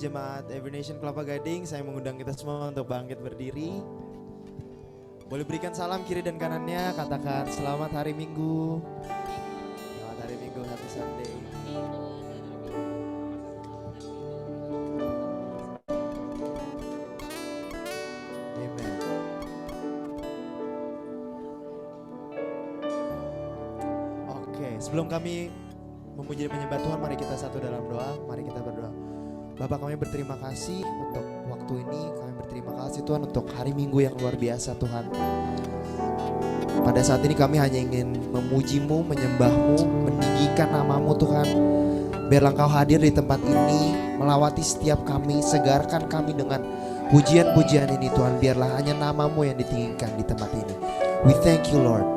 Jemaat Every Nation Kelapa Gading, saya mengundang kita semua untuk bangkit berdiri. Boleh berikan salam kiri dan kanannya, katakan selamat hari Minggu. Selamat hari Minggu, happy Sunday. Amen. Oke, sebelum kami memuji dan menyembah Tuhan, mari kita satu dalam doa, mari kita berdoa. Bapak, kami berterima kasih untuk waktu ini, kami berterima kasih Tuhan untuk hari Minggu yang luar biasa Tuhan. Pada saat ini kami hanya ingin memuji-Mu, menyembah-Mu, meninggikan nama-Mu Tuhan. Biarlah Engkau hadir di tempat ini, melawati setiap kami, segarkan kami dengan pujian-pujian ini Tuhan. Biarlah hanya nama-Mu yang ditinggikan di tempat ini. We thank you Lord.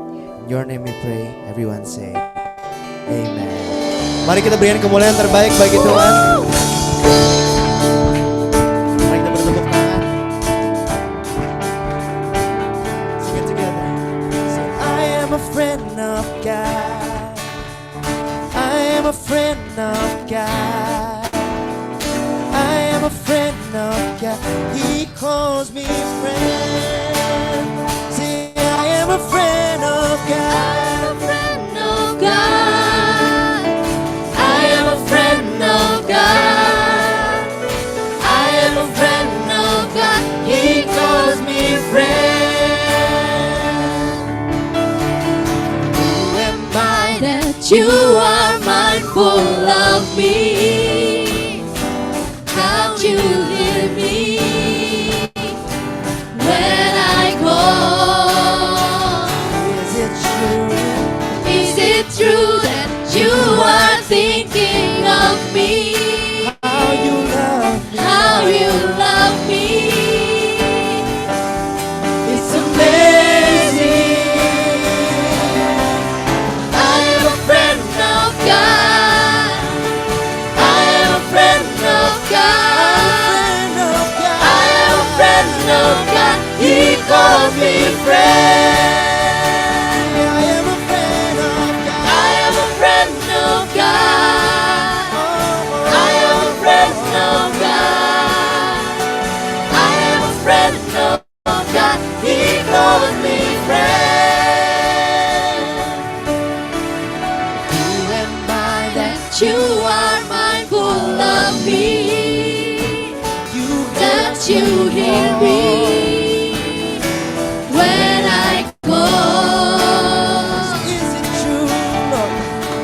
In your name we pray, everyone say Amen. Mari kita berikan kemuliaan terbaik bagi Tuhan. Mari kita bertepuk tangan. Sing it together. Say, I am a friend of God. I am a friend of God. I am a friend of God. He calls me friend. Say, I am a friend of God. I am a friend of God. I am a friend of God. He calls me friend. Who am I that you are mindful of me? How you hear me when I call? Is it true? Is it true that you are thinking of me? How you love me? How you love me? He calls me friend. I am a friend of God. I am a friend of God. I am a friend of God. I am a friend of God. He calls me friend. Who am I that you are mindful of me? That you hear me when I call. Is it true, Lord?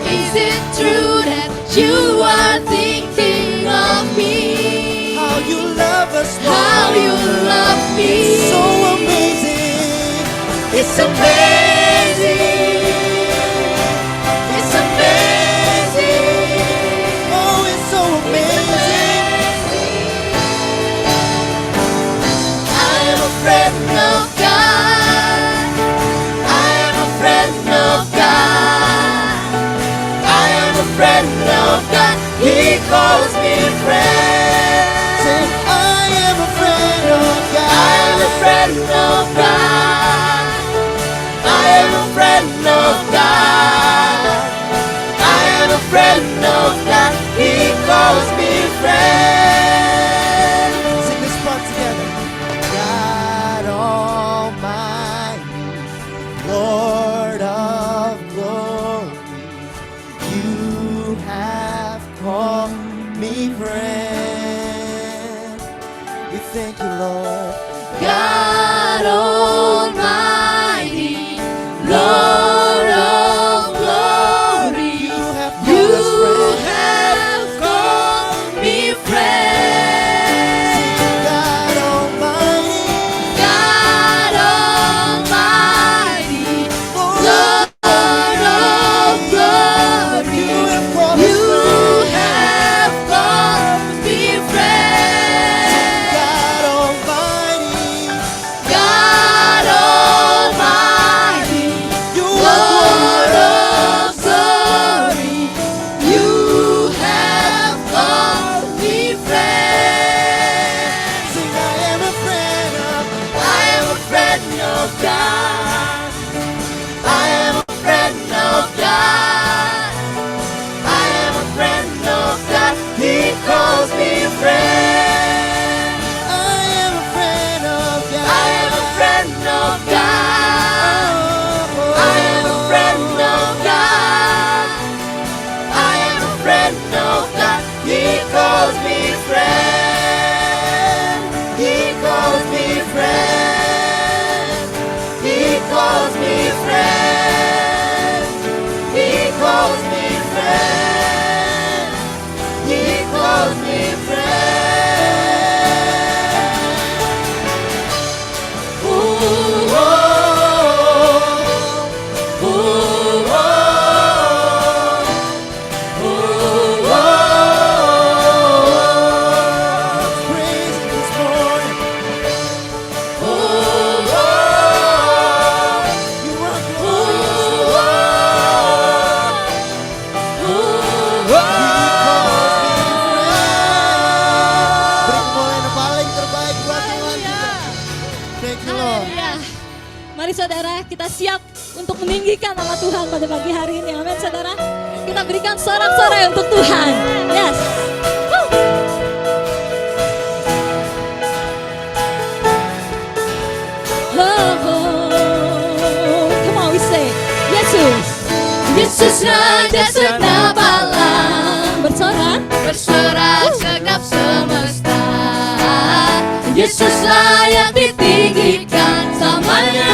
Is it true that you are thinking of me? How you love us, Lord. How you love me. So amazing. It's amazing. It's amazing. Oh, it's so amazing. I am a friend of God. I am a friend of God. I am a friend of God. He calls me friend. Say, I am a friend of God. I am a friend of God. I am a friend of God. I am a friend of God. He calls me friend. Sing this part together. God Almighty, Lord of glory, you have called me friend. We thank you, Lord. God Almighty, Lord of glory, you have called me friend. God Almighty, God Almighty, Lord of glory, you have called me friend. God Almighty, God Mari saudara, kita siap untuk meninggikan nama Tuhan pada pagi hari ini. Amin saudara. Kita berikan sorak-sorai untuk Tuhan. Yes. Woo. Oh, oh. Come on, we say, Yesus. Yesus Raja segenap alam, bersorak segenap semesta. Yesus layak ditinggikan selamanya.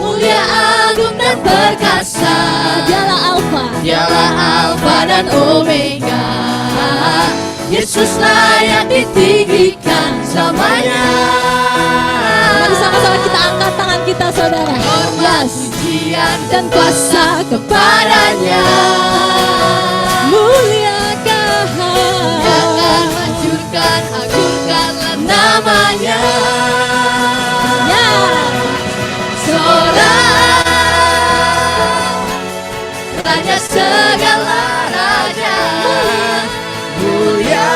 Mulia, agung dan perkasa, Dialah Alfa dan Omega. Yesus layak ditinggikan selamanya. Mari sama-sama kita angkat tangan kita saudara. Hormat, pujian dan kuasa kepadanya. Muliakan, hancurkan, agungkanlah namanya. Ya, seorang Raja segala raja. Mulia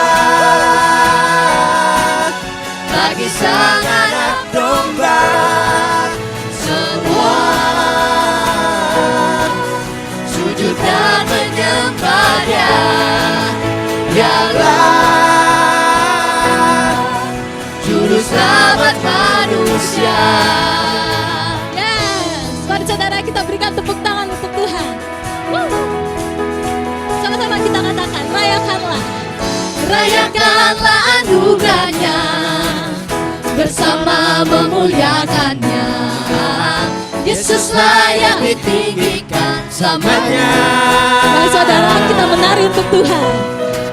bagi sang anak domba. Semua sujud dan menyembah Dia. Dialah Juru Selamat manusia. Yes, mari saudara kita berikan tepuk tangan untuk Tuhan. Sama-sama kita katakan, rayakanlah anugerahnya, bersama memuliakannya. Yesus layak ditinggikan selamanya. Mari saudara kita menari untuk Tuhan.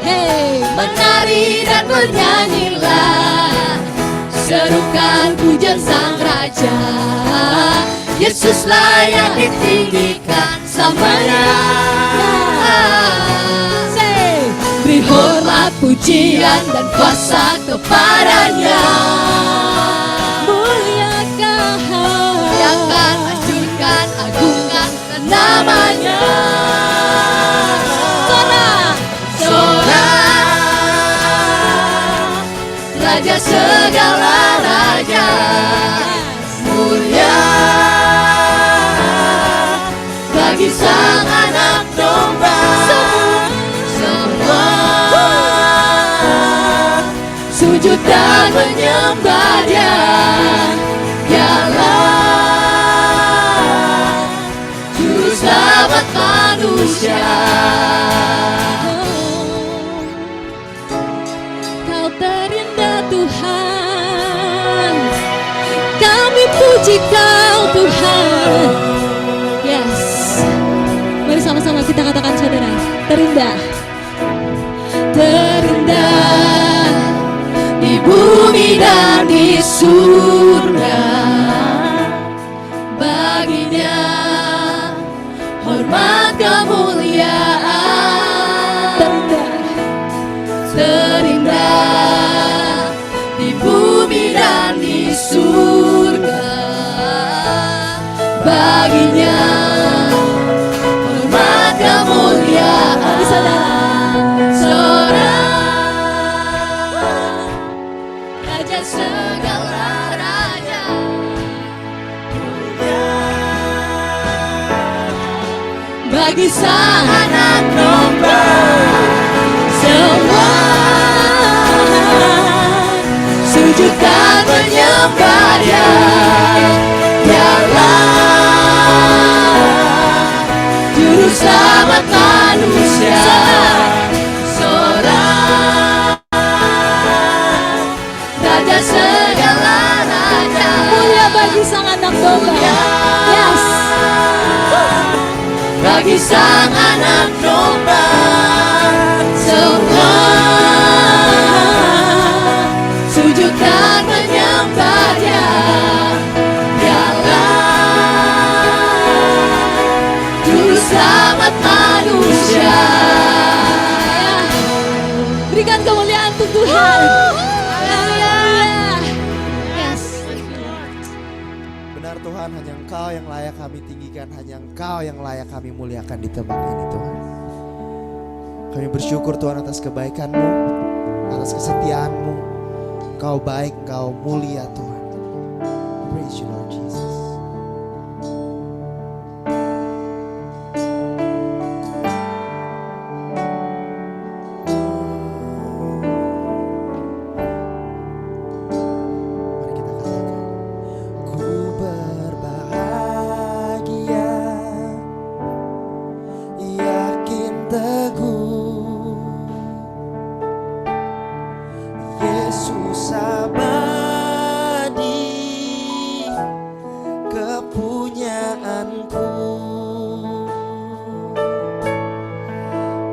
Hey, menari dan bernyanyilah, serukan pujian Sang Raja. Yesus layak ditinggikan selamanya. Say, beri hormat, pujian dan kuasa kepadanya. Muliakan, hancurkan, agungkan namanya. Sorak, Raja segala raja. Mulia bagi sang anak domba. Semua sujud dan menyembah Dia. Dialah Juru Selamat manusia. Kau terindah Tuhan, kami puji Kau Tuhan. Yes, mari sama-sama kita katakan saudara, terindah, terindah di bumi dan di surga. Baginya hormat kemuliaan. Terindah, terindah di bumi dan di surga. Baginya hormat kemuliaan. Seorang Raja segala raja. Bagi sang anak domba. Semua sujud dan menyembah Dia. Dialah Juru Selamat manusia. Seorang Raja segala raja. Mulia bagi sang anak domba. Yes. Bagi sang anak domba. Semua sujud dan menyembah Dia. Dialah Juru Selamat manusia. Berikan kemuliaan untuk Tuhan. Yes. Benar Tuhan, hanya Engkau yang layak kami tinggikan, hanya Engkau yang layak kami muliakan di tempat ini Tuhan. Kami bersyukur Tuhan atas kebaikan-Mu, atas kesetiaan-Mu. Engkau baik, Engkau mulia Tuhan. Praise you Lord Jesus. Mari kita katakan, ku berbahagia, yakin teguh, Yesus abadi, kepunyaanku.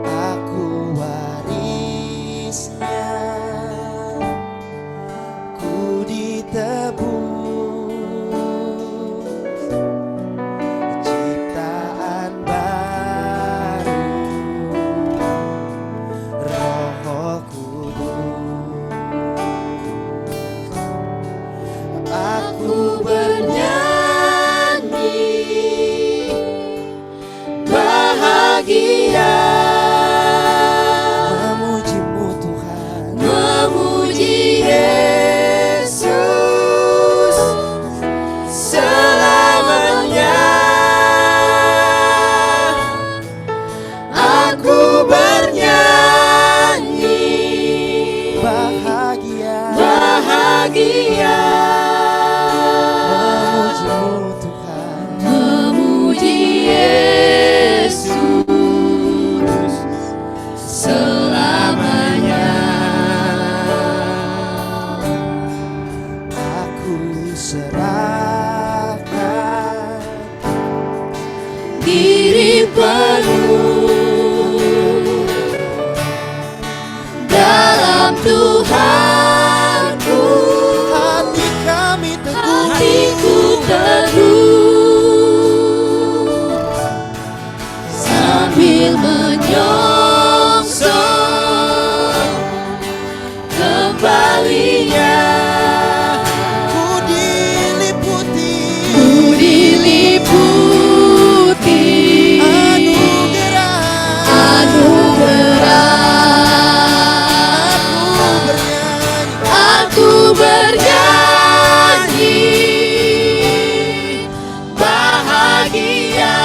Aku warisnya, ku ditebus, ciptaan baru, Roh Kudus. Aku bernyanyi bahagia, memuji-Mu Tuhan, memuji Yesus selamanya. Aku bernyanyi bahagia, bahagia, memuji-Mu Tuhan, memuji Yesus selamanya. Aku serahkan diri penuh dalam Tuhanku. Hati kami teguh, hatiku teguh, sambil menyongsong kembalinya. Ku diliputi anugerah. Aku bernyanyi bahagia,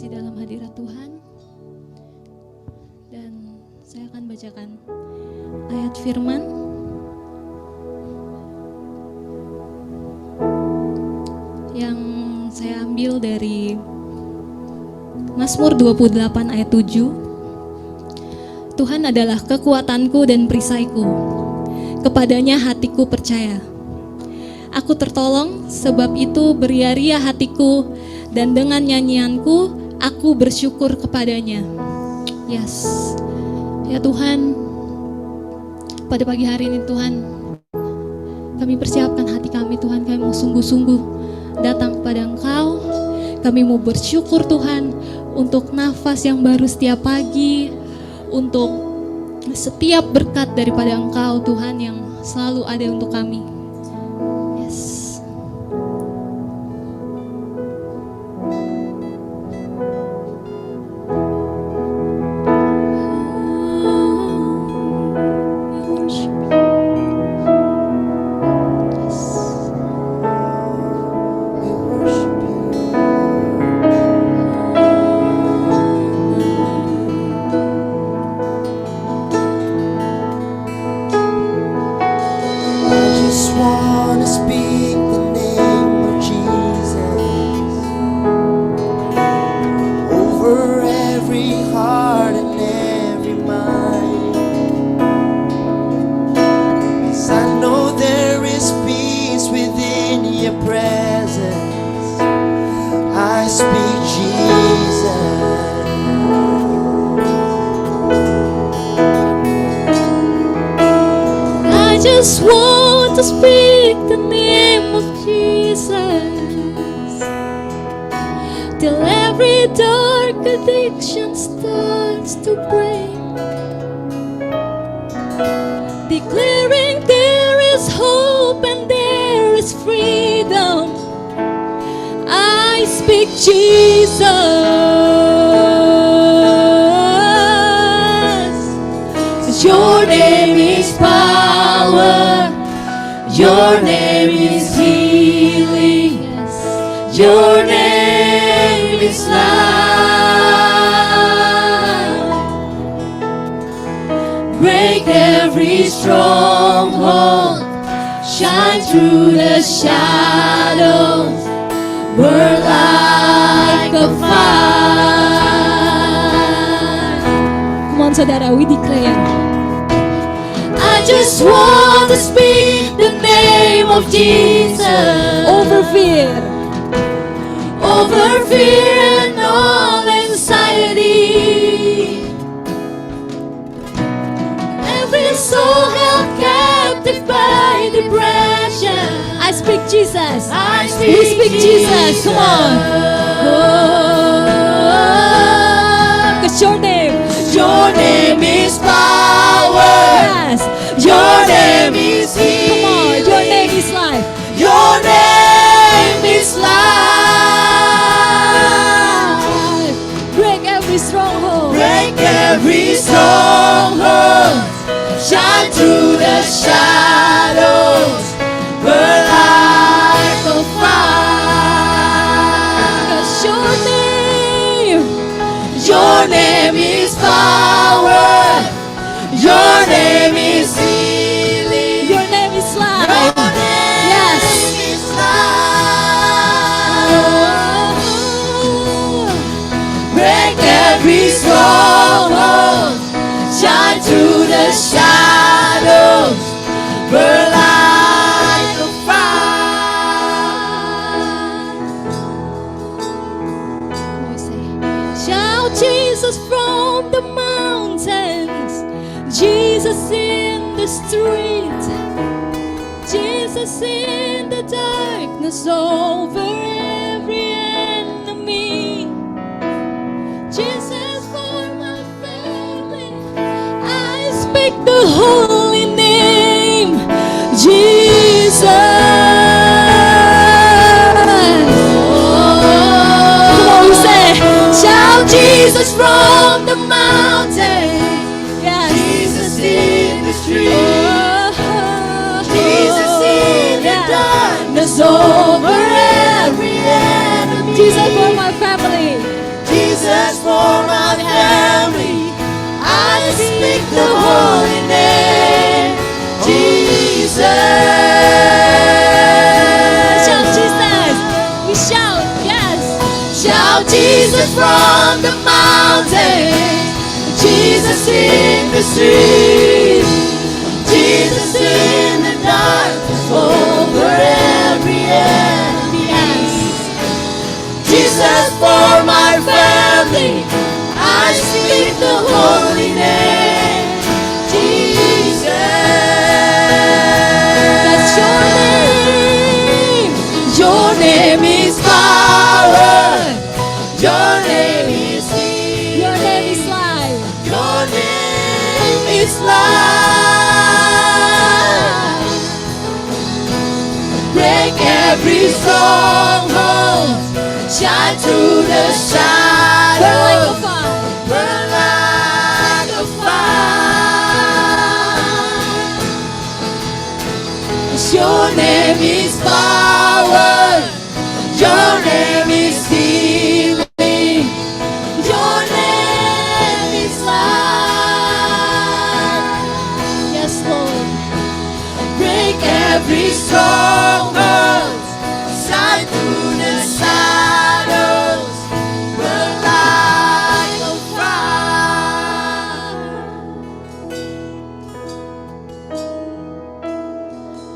masih dalam hadirat Tuhan. Dan saya akan bacakan ayat firman yang saya ambil dari Mazmur 28 ayat 7. Tuhan adalah kekuatanku dan perisaiku, kepadanya hatiku percaya. Aku tertolong, sebab itu beria-ria hatiku, dan dengan nyanyianku aku bersyukur kepadanya. Yes, ya Tuhan, pada pagi hari ini Tuhan, kami persiapkan hati kami Tuhan, kami mau sungguh-sungguh datang kepada Engkau. Kami mau bersyukur Tuhan untuk nafas yang baru setiap pagi, untuk setiap berkat daripada Engkau Tuhan yang selalu ada untuk kami. Yes. Just want to speak the name of Jesus till every dark addiction starts to break, declaring there is hope and there is freedom. I speak Jesus, 'cause your name is power, your name is healing, your name is life. Break every stronghold, shine through the shadows, burn like a fire. Come on saudara, we declare, I just want to speak the name of Jesus over fear and all anxiety. Every soul held captive by depression, I speak Jesus. We speak Jesus. Come on. Oh, 'cause your name is power. Yes. Your name is healing. Come on, your name is life. Your name is life. Break every stronghold. Break every stronghold. Shine through the shadows. Burn like a fire. 'Cause your name is power. Your name is healing. Your name is life. Your name yes. is life. Break every stronghold. Shine through the shadows. Burn like a fire. Shout Jesus from the mountains, Jesus in the street, Jesus in the darkness over every enemy, Jesus for my family. I speak the holy name, Jesus. Come on, we say, shout Jesus from the mountain. Jesus in the street, Jesus in the darkness over every enemy, Jesus for my family, Jesus Shout Jesus from the mountains, Jesus in the streets, Jesus in the darkness over every enemy. Jesus for my family, I speak the holy name, Jesus. That's your name. Your name is power. Your name is healing. Your name is life. Your name is life. Break every stronghold. Shine through the shadows. Burn like a fire. Your name is power. Your name is healing. Your name is life. Yes, Lord. Break every stronghold. Shine through the shadows. Burn like a fire.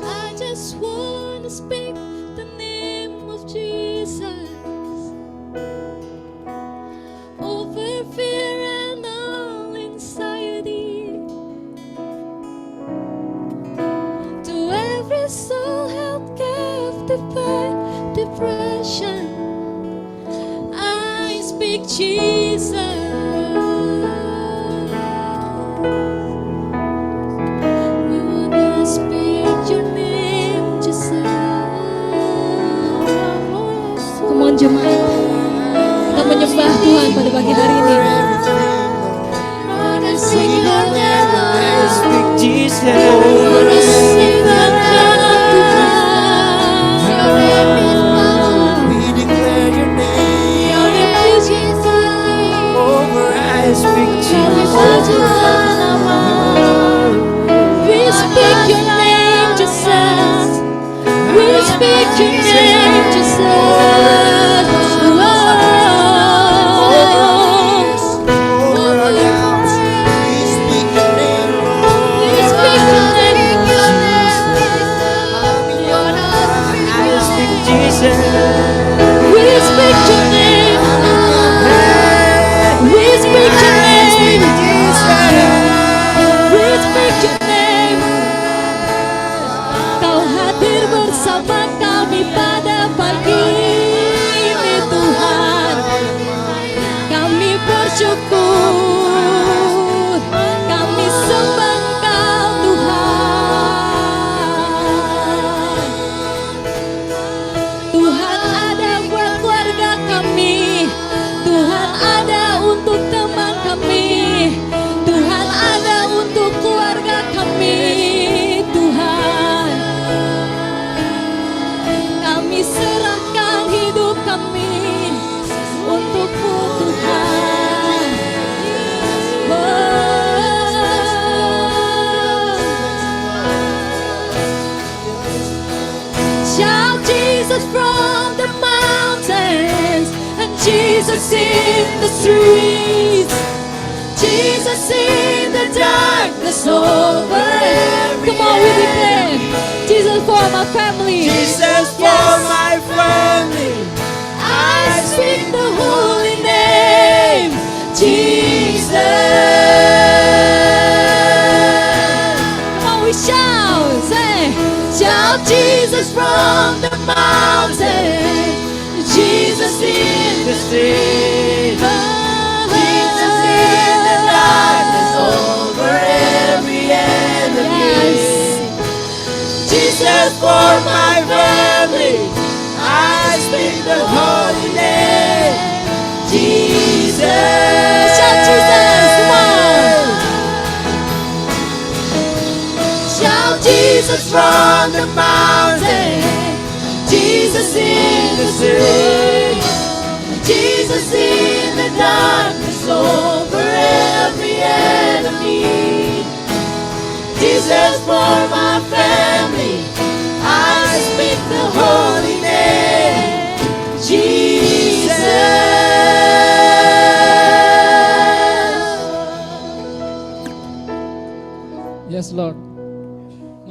I just want to speak the name of Jesus over fear and all anxiety. To every soul held captive by depression, I speak Jesus. We wanna speak your name, Jesus. Come on jemaat, kita menyembah Tuhan pada pagi hari ini. Sing your name, Speak Jesus. sing your name, Tuhan. Your name is power. We declare your name. Your name is Jesus. Over I speak Kami Jesus. berjuang nama. We speak your name, Jesus. We speak your name, Jesus. Over our lives. We speak your name, Lord. We speak your name, I speak Jesus. we speak your name. We speak your name. We speak your name. Kau hadir bersama kami pada pagi ini Tuhan. Kami bersyukur. Kami sembah Engkau Tuhan. Tuhan ada buat keluarga kami. Tuhan ada untuk teman kami. Tuhan ada untuk keluarga kami. Tuhan, kami serahkan hidup kami untuk-Mu Tuhan. Shout Jesus from the mountains and Jesus in the streets, Jesus in the darkness over every Come on, we declare Jesus for my family. Jesus for Yes. my family. I speak the holy name, Jesus. Come on, we shout, say, shout Jesus from the mountain, Jesus in the street, Jesus in the darkness over every enemy. Yes. Jesus for my family. I speak the holy name. Jesus. Shout Jesus, come on. Shout Jesus From the mountain. Jesus in the street, Jesus in the darkness over every enemy. Jesus for my family, I I speak the holy name, Jesus.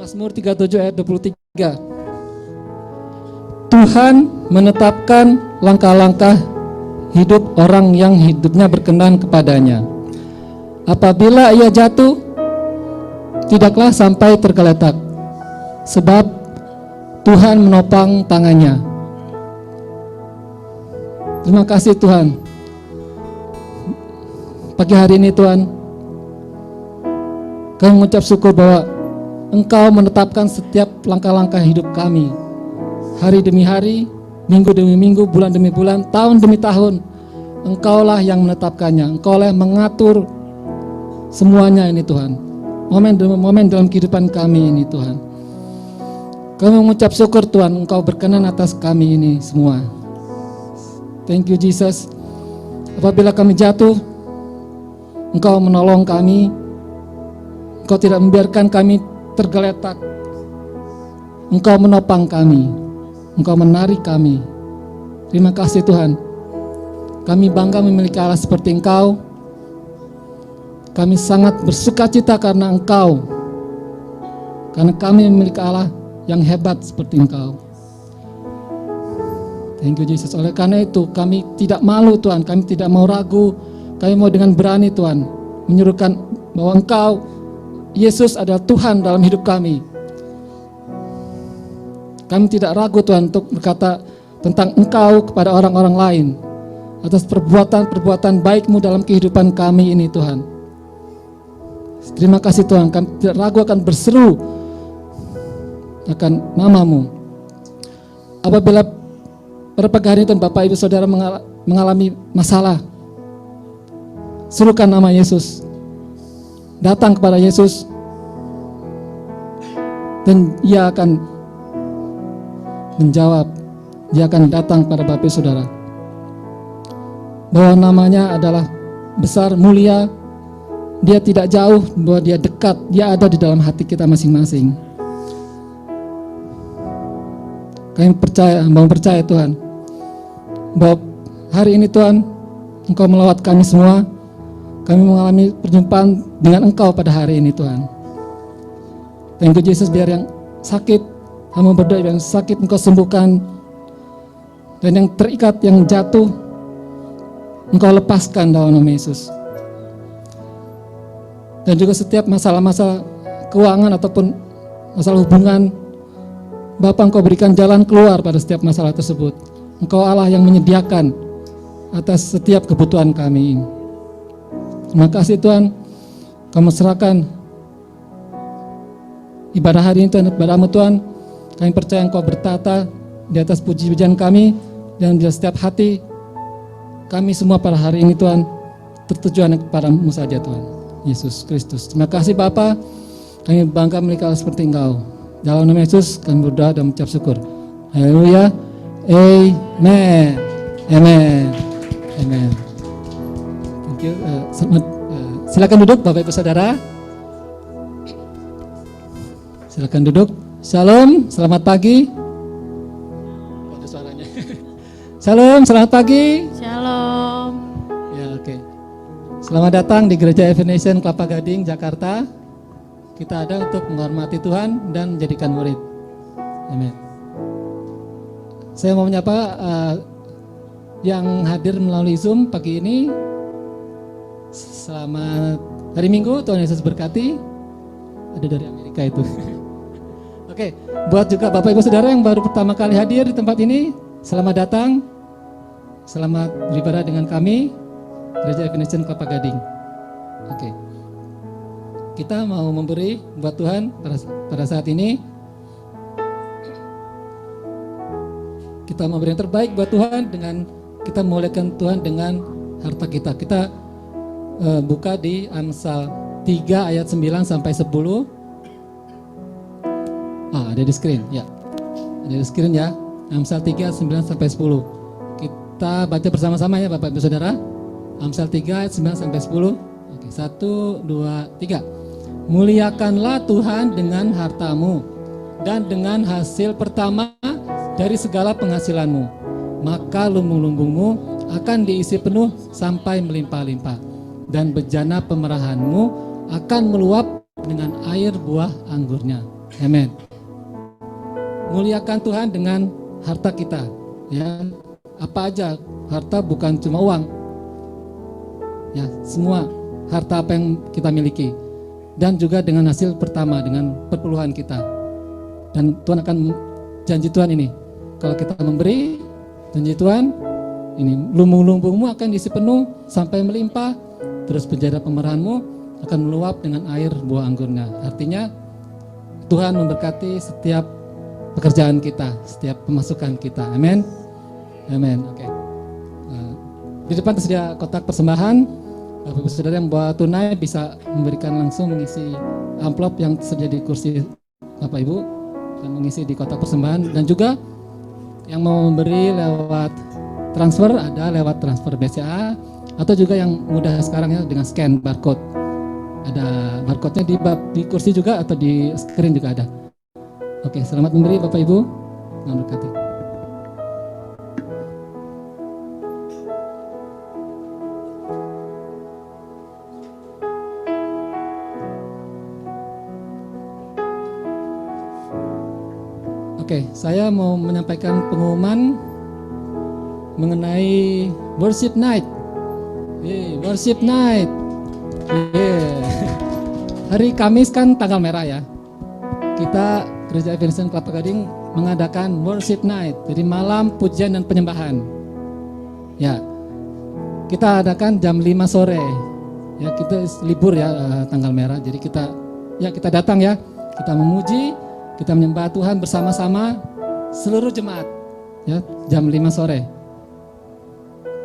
Mazmur 37 ayat 23. Tuhan menetapkan langkah-langkah hidup orang yang hidupnya berkenan kepadanya. Apabila ia jatuh, tidaklah sampai tergeletak, sebab Tuhan menopang tangannya. Terima kasih Tuhan. Pagi hari ini Tuhan, kami mengucap syukur bahwa Engkau menetapkan setiap langkah-langkah hidup kami. Hari demi hari, minggu demi minggu, bulan demi bulan, tahun demi tahun. Engkaulah yang menetapkannya. Engkaulah yang mengatur semuanya ini Tuhan. Momen demi momen dalam kehidupan kami ini Tuhan. Kami mengucap syukur Tuhan, Engkau berkenan atas kami ini semua. Thank you Jesus. Apabila kami jatuh, Engkau menolong kami. Engkau tidak membiarkan kami tergeletak. Engkau menopang kami. Engkau menarik kami. Terima kasih Tuhan. Kami bangga memiliki Allah seperti Engkau. Kami sangat bersukacita karena Engkau. Karena kami memiliki Allah yang hebat seperti Engkau. Thank you Jesus. Oleh karena itu kami tidak malu Tuhan. Kami tidak mau ragu. Kami mau dengan berani Tuhan menyerukan bahwa Engkau Yesus adalah Tuhan dalam hidup kami. Kami tidak ragu Tuhan untuk berkata tentang Engkau kepada orang-orang lain atas perbuatan-perbuatan baik-Mu dalam kehidupan kami ini Tuhan. Terima kasih Tuhan, kami tidak ragu akan berseru akan nama-Mu. Apabila pada pagi hari ini Tuhan, Bapak Ibu Saudara mengalami masalah, serukan nama Yesus. Datang kepada Yesus dan Ia akan menjawab. Dia akan datang pada Bapak Ibu Saudara. Bahwa namanya adalah besar, mulia. Dia tidak jauh, bahwa Dia dekat. Dia ada di dalam hati kita masing-masing. Kami percaya Tuhan, bahwa hari ini Tuhan Engkau melawat kami semua. Kami mengalami perjumpaan dengan Engkau pada hari ini Tuhan. Thank you Jesus, biar yang sakit, hamba berdoa yang sakit Engkau sembuhkan. Dan yang terikat, yang jatuh, Engkau lepaskan dalam nama Yesus. Dan juga setiap masalah-masalah keuangan ataupun masalah hubungan, Bapa Engkau berikan jalan keluar pada setiap masalah tersebut. Engkau Allah yang menyediakan atas setiap kebutuhan kami ini. Terima kasih Tuhan, Kami serahkan ibadah hari ini Tuhan, kepada-Mu Tuhan. Kami percaya Engkau bertata di atas puji-pujian kami, dan di setiap hati kami semua pada hari ini Tuhan tertujuan kepada-Mu saja Tuhan Yesus Kristus. Terima kasih Bapa, kami bangga memiliki Allah seperti Engkau. Dalam nama Yesus kami berdoa dan mengucap syukur. Haleluya. Amen. Amen. Amen. Thank you. Silakan duduk Bapak Ibu Saudara. Silakan duduk. Shalom, selamat pagi. Ada suaranya. Shalom, selamat pagi. Shalom. Ya, oke. Selamat datang di Gereja Evangelisation Kelapa Gading, Jakarta. Kita ada untuk menghormati Tuhan dan menjadikan murid. Amin. Saya mau menyapa yang hadir melalui Zoom pagi ini. Selamat hari Minggu, Tuhan Yesus berkati. Ada dari Amerika itu. Oke, buat juga Bapak Ibu Saudara yang baru pertama kali hadir di tempat ini, selamat datang. Selamat beribadah dengan kami, Gereja Evangelisation Kelapa Gading. Oke. Kita mau memberi buat Tuhan pada saat ini. Kita mau beri yang terbaik buat Tuhan dengan kita memuliakan Tuhan dengan harta kita. Kita buka di Amsal 3 ayat 9 sampai 10. Ada di screen, ya. Ada di screen ya. Amsal 3 9 sampai 10. Kita baca bersama-sama ya Bapak Ibu Saudara. Amsal 3 ayat 9 sampai 10. Oke, 1 2 3. Muliakanlah Tuhan dengan hartamu dan dengan hasil pertama dari segala penghasilanmu, maka lumbung-lumbungmu akan diisi penuh sampai melimpah-limpah, dan bejana pemerahanmu akan meluap dengan air buah anggurnya. Amin. Muliakan Tuhan dengan harta kita, ya. Apa aja, harta bukan cuma uang, ya, semua harta apa yang kita miliki, dan juga dengan hasil pertama, dengan perpuluhan kita. Dan Tuhan akan, janji Tuhan ini, kalau kita memberi, janji Tuhan ini, lumbung-lumbungmu akan diisi penuh sampai melimpah, terus penjara pemerahanmu akan meluap dengan air buah anggurnya. Artinya Tuhan memberkati setiap pekerjaan kita, setiap pemasukan kita. Amin. Amin. Oke. Di depan tersedia kotak persembahan. Bapak Ibu Saudara yang bawa tunai bisa memberikan langsung, mengisi amplop yang tersedia di kursi Bapak Ibu dan mengisi di kotak persembahan. Dan juga yang mau memberi lewat transfer, ada lewat transfer BCA, atau juga yang mudah sekarang ya dengan scan barcode. Ada barcode-nya di kursi juga atau di screen juga ada. Oke, selamat memberi Bapak Ibu. Tuhan berkati. Oke, saya mau menyampaikan pengumuman mengenai worship night. Worship night. Hari Kamis kan tanggal merah ya. Kita Gereja Evangelism Kelapa Gading mengadakan worship night. Jadi malam pujian dan penyembahan. Ya. Kita adakan jam 5 sore. Ya, kita libur ya tanggal merah. Jadi kita datang ya. Kita memuji, kita menyembah Tuhan bersama-sama seluruh jemaat ya, jam 5 sore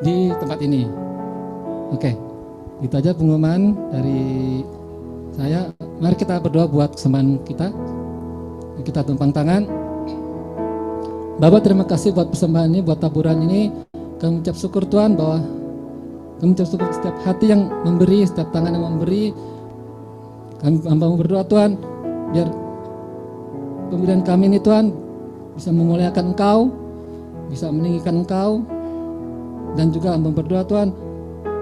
di tempat ini. Oke, itu aja pengumuman dari saya. Mari kita berdoa buat persembahan kita. Kita tumpang tangan. Bapak, terima kasih buat persembahan ini, buat taburan ini. Kami ucap syukur Tuhan bahwa kami ucap syukur setiap hati yang memberi, setiap tangan yang memberi. Kami hamba berdoa Tuhan, biar pemberian kami ini Tuhan bisa memuliakan Engkau, bisa meninggikan Engkau, dan juga hamba berdoa Tuhan,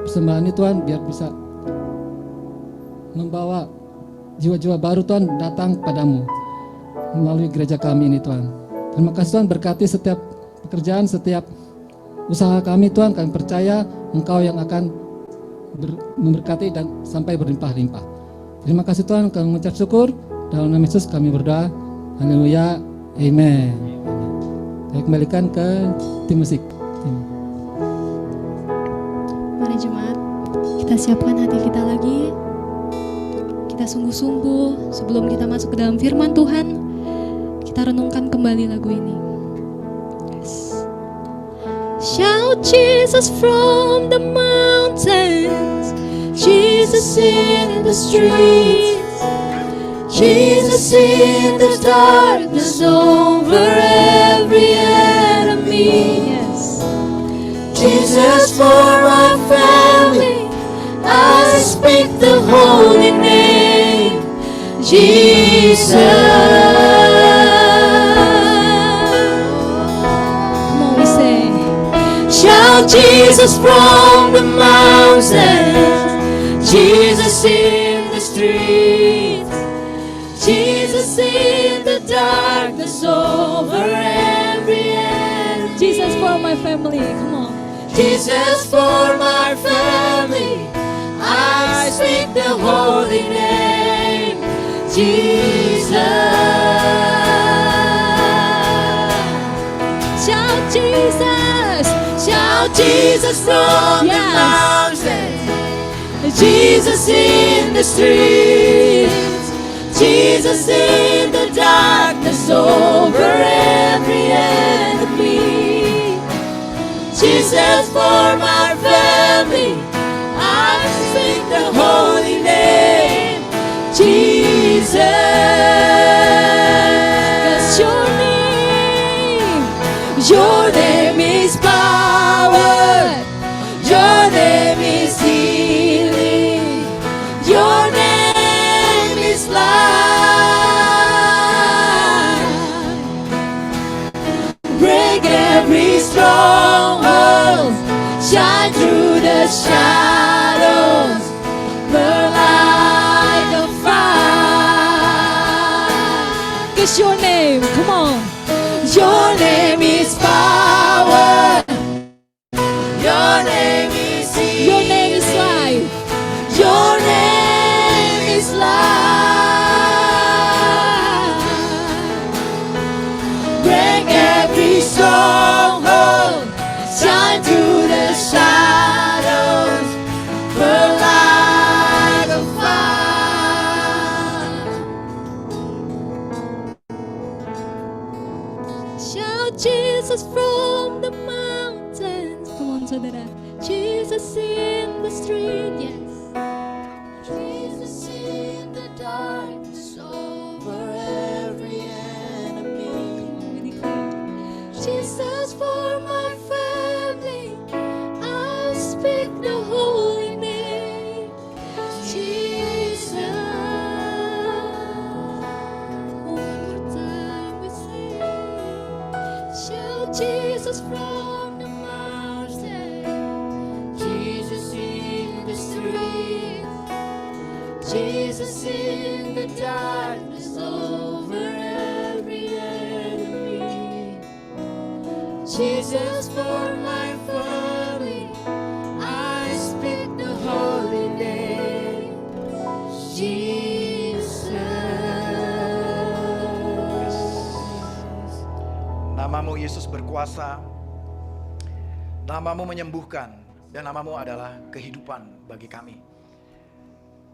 persembahan ini Tuhan biar bisa membawa jiwa-jiwa baru Tuhan datang kepadamu melalui gereja kami ini Tuhan. Terima kasih Tuhan, berkati setiap pekerjaan, setiap usaha kami Tuhan. Kami percaya Engkau yang akan memberkati dan sampai berlimpah-limpah. Terima kasih Tuhan, kami mengucap syukur. Dalam nama Yesus kami berdoa. Haleluya, amen. Saya kembalikan ke tim musik. Mari jemaat, kita siapkan hati kita lagi. Kita sungguh-sungguh sebelum kita masuk ke dalam firman Tuhan. Kita renungkan kembali lagu ini. Yes. Shout Jesus from the mountains, Jesus in the streets, Jesus in the darkness over every enemy. Yes. Jesus for my family, I speak the holy name, Jesus. Come on, we say, Shout Jesus from the mountains, Jesus in the streets, Jesus in the darkness over every enemy. Jesus for my family. Come on. Jesus for my family, I speak the holy name, Jesus. Shout Jesus. Shout Jesus from the Yes. mountains, Jesus in the streets, Jesus in the darkness over every enemy. Jesus for my family, I speak the holy name, Jesus. 'Cause your name is power, your name is healing, your name is life. Break every stronghold, shine through the shadows, burn like a fire. saudara. Jesus in the street, yes. Jesus in the darkness over every enemy. We declare, Jesus for my family, I speak the holy name. Jesus. one more time we say, shout Jesus from the mountain. Jesus in the street, Jesus in the darkness over every enemy. Jesus for my family, I speak the holy name. Jesus. Namamu Yesus berkuasa, namamu menyembuhkan, dan namamu adalah kehidupan bagi kami.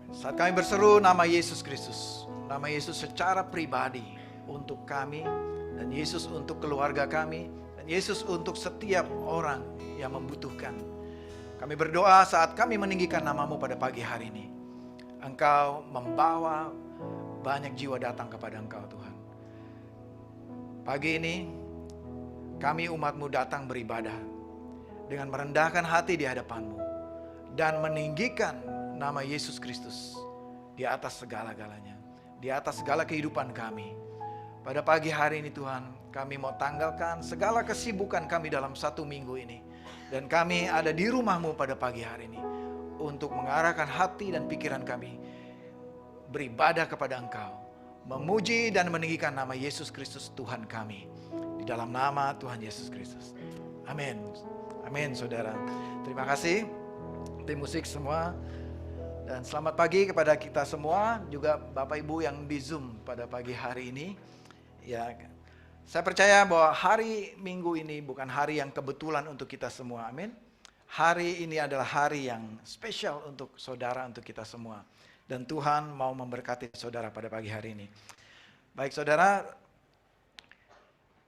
Saat kami berseru nama Yesus Kristus, nama Yesus secara pribadi untuk kami, dan Yesus untuk keluarga kami, dan Yesus untuk setiap orang yang membutuhkan. Kami berdoa saat kami meninggikan namamu pada pagi hari ini. Engkau membawa banyak jiwa datang kepada Engkau, Tuhan. Pagi ini kami umat-Mu datang beribadah dengan merendahkan hati di hadapan-Mu dan meninggikan nama Yesus Kristus di atas segala-galanya, di atas segala kehidupan kami. Pada pagi hari ini Tuhan, kami mau tanggalkan segala kesibukan kami dalam satu minggu ini, dan kami ada di rumah-Mu pada pagi hari ini untuk mengarahkan hati dan pikiran kami beribadah kepada Engkau, memuji dan meninggikan nama Yesus Kristus Tuhan kami, di dalam nama Tuhan Yesus Kristus. Amin. Amin, saudara. Terima kasih tim musik semua, dan selamat pagi kepada kita semua, juga Bapak Ibu yang di Zoom pada pagi hari ini. Ya, saya percaya bahwa hari Minggu ini bukan hari yang kebetulan untuk kita semua. Amin. Hari ini adalah hari yang spesial untuk saudara, untuk kita semua. Dan Tuhan mau memberkati saudara pada pagi hari ini. Baik saudara,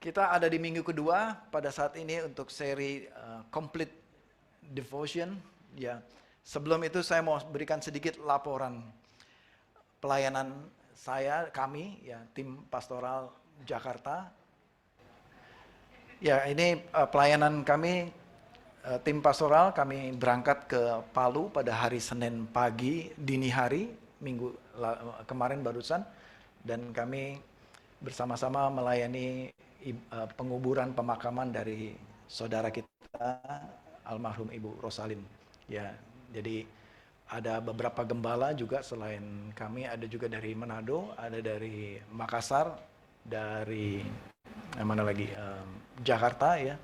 kita ada di minggu kedua pada saat ini untuk seri Complete Devotion. Ya, sebelum itu saya mau berikan sedikit laporan pelayanan kami, ya, tim pastoral Jakarta. Ya, ini pelayanan kami, tim pastoral kami berangkat ke Palu pada hari Senin pagi, dini hari, minggu kemarin barusan. Dan kami bersama-sama melayani penguburan pemakaman dari saudara kita, almarhum Ibu Rosalin. Ya, jadi ada beberapa gembala juga selain kami, ada juga dari Manado, ada dari Makassar, dari mana lagi, Jakarta, ya.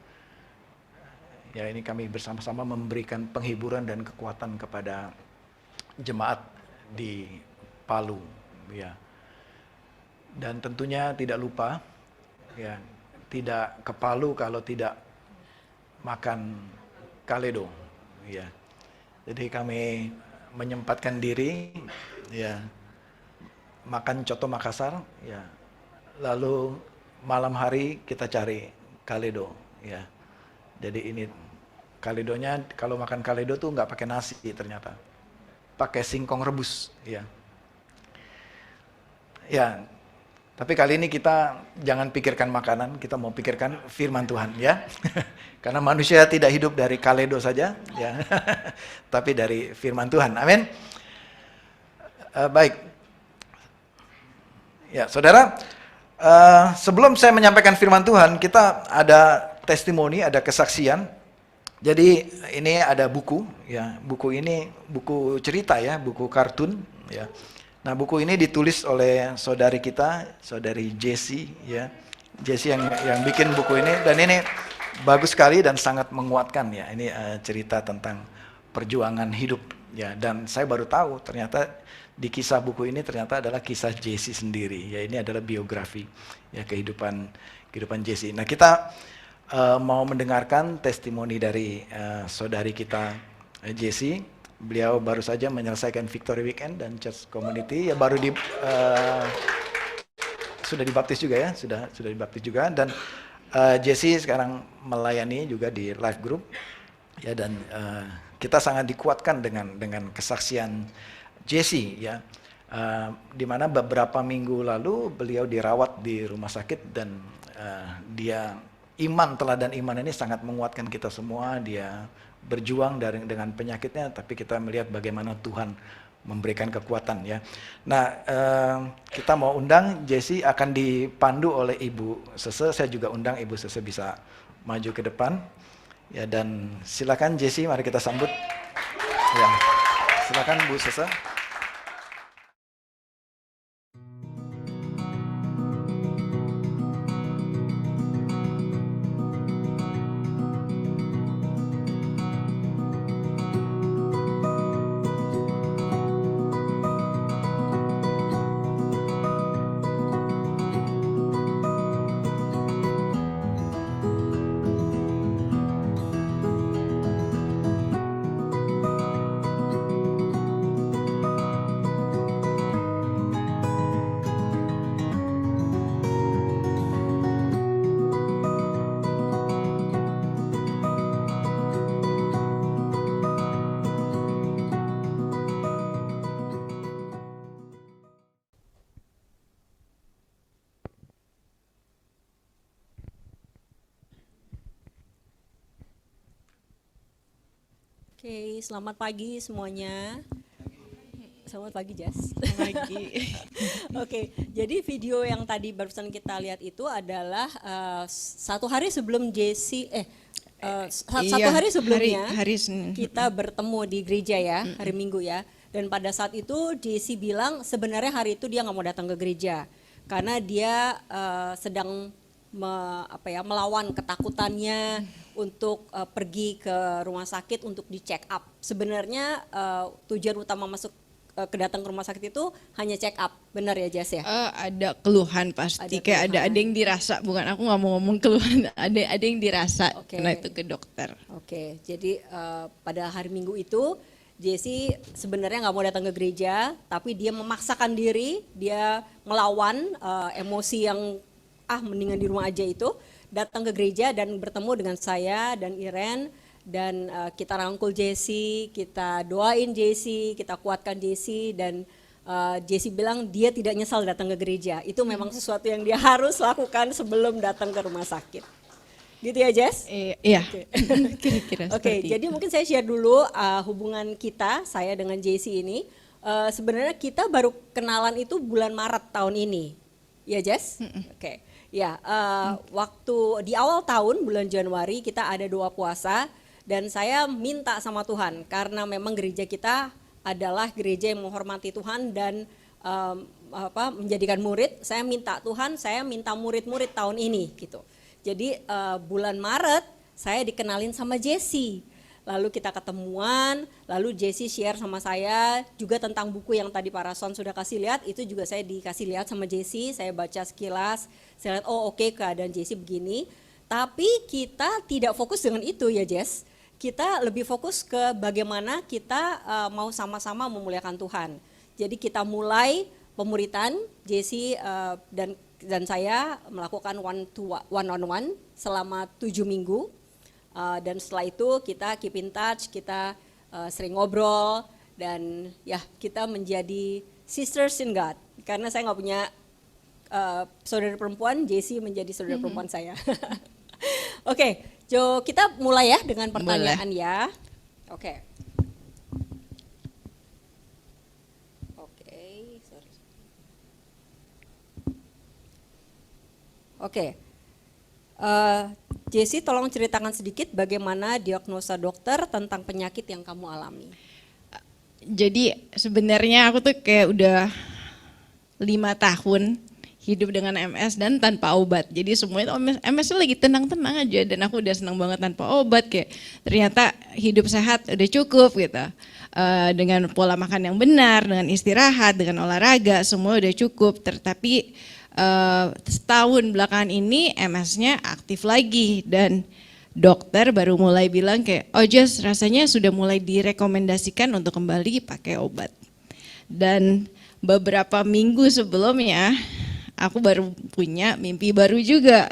Ya, ini kami bersama-sama memberikan penghiburan dan kekuatan kepada jemaat di Palu, ya. Dan tentunya tidak lupa, ya, tidak ke Palu kalau tidak makan kaledo, ya. Jadi kami menyempatkan diri, ya, makan coto Makassar, ya. Lalu malam hari kita cari kaledo, ya. Jadi ini kaledonya, kalau makan kaledo tuh nggak pakai nasi ternyata, pakai singkong rebus, ya. Ya, tapi kali ini kita jangan pikirkan makanan, kita mau pikirkan firman Tuhan, ya. Karena manusia tidak hidup dari kaledo saja, ya, tapi dari firman Tuhan. Amin. Baik, ya saudara. Sebelum saya menyampaikan firman Tuhan, kita ada testimoni, ada kesaksian. Jadi ini ada buku, ya. Buku ini buku cerita, ya, buku kartun, ya. Nah, buku ini ditulis oleh saudari kita, saudari Jessie, ya. Jessie yang bikin buku ini, dan ini bagus sekali dan sangat menguatkan, ya. Ini cerita tentang perjuangan hidup, ya. Dan saya baru tahu ternyata di kisah buku ini ternyata adalah kisah Jessie sendiri, ya. Ini adalah biografi, ya, kehidupan Jessie. Nah, kita mau mendengarkan testimoni dari saudari kita Jessie. Beliau baru saja menyelesaikan Victory Weekend dan Church Community, ya, baru sudah dibaptis juga, ya, sudah dibaptis juga. Dan Jessie sekarang melayani juga di Life Group, Ya, dan kita sangat dikuatkan dengan kesaksian Jesse ya. Di mana beberapa minggu lalu beliau dirawat di rumah sakit dan dia teladan iman ini sangat menguatkan kita semua. Dia berjuang dengan penyakitnya, tapi kita melihat bagaimana Tuhan memberikan kekuatan ya. Nah, kita mau undang Jesse, akan dipandu oleh Ibu Sese. Saya juga undang Ibu Sese bisa maju ke depan. Ya, dan silakan Jesse, mari kita sambut. Ya, silakan Bu Sese. Oke, selamat pagi semuanya. Selamat pagi, Jas. Pagi. Oke, jadi video yang tadi barusan kita lihat itu adalah satu hari sebelum Jesse, satu hari sebelumnya hari Senin. kita bertemu di gereja ya, hari Minggu ya. Dan pada saat itu Jesse bilang sebenarnya hari itu dia nggak mau datang ke gereja karena dia sedang melawan ketakutannya untuk pergi ke rumah sakit untuk di check up. Sebenarnya tujuan utama masuk kedatang ke rumah sakit itu hanya check up, benar ya Jas ya? Ada keluhan pasti, kayak ada yang dirasa, bukan aku nggak mau ngomong keluhan, ada yang dirasa, karena itu ke dokter. Oke, jadi pada hari Minggu itu Jesse sebenarnya nggak mau datang ke gereja, tapi dia memaksakan diri, dia melawan emosi yang mendingan di rumah aja itu, datang ke gereja dan bertemu dengan saya dan Iren, dan kita rangkul Jesse, kita doain Jesse, kita kuatkan Jesse, dan Jesse bilang dia tidak nyesal datang ke gereja. Itu memang sesuatu yang dia harus lakukan sebelum datang ke rumah sakit. Gitu ya Jess? Iya, kira-kira Oke, jadi mungkin saya share dulu hubungan kita, saya dengan Jesse ini. Sebenarnya kita baru kenalan itu bulan Maret tahun ini. Ya Jess? Oke. Ya, waktu di awal tahun bulan Januari kita ada doa puasa dan saya minta sama Tuhan karena memang gereja kita adalah gereja yang menghormati Tuhan dan menjadikan murid. Saya minta Tuhan, saya minta murid-murid tahun ini gitu. Jadi bulan Maret saya dikenalin sama Jesse. Lalu kita ketemuan, lalu Jesse share sama saya juga tentang buku yang tadi Pak Rason sudah kasih lihat, itu juga saya dikasih lihat sama Jesse, saya baca sekilas, saya lihat oke, keadaan Jesse begini. Tapi kita tidak fokus dengan itu ya Jess, kita lebih fokus ke bagaimana kita mau sama-sama memuliakan Tuhan. Jadi kita mulai pemuritan, Jesse dan saya melakukan one on one selama 7 minggu. Dan setelah itu kita keep in touch, kita sering ngobrol dan ya kita menjadi sisters in God. Karena saya nggak punya saudara perempuan, Jesse menjadi saudara perempuan saya. Oke, kita mulai ya dengan pertanyaan ya. Oke. Oke. Jesse, tolong ceritakan sedikit bagaimana diagnosa dokter tentang penyakit yang kamu alami. Jadi sebenarnya aku tuh kayak udah 5 tahun hidup dengan MS dan tanpa obat. Jadi semuanya MS tuh lagi tenang-tenang aja dan aku udah senang banget tanpa obat, kayak ternyata hidup sehat udah cukup gitu. Dengan pola makan yang benar, dengan istirahat, dengan olahraga, semua udah cukup. Tetapi setahun belakangan ini MS-nya aktif lagi dan dokter baru mulai bilang kayak, oh Jess, rasanya sudah mulai direkomendasikan untuk kembali pakai obat. Dan beberapa minggu sebelumnya aku baru punya mimpi baru juga,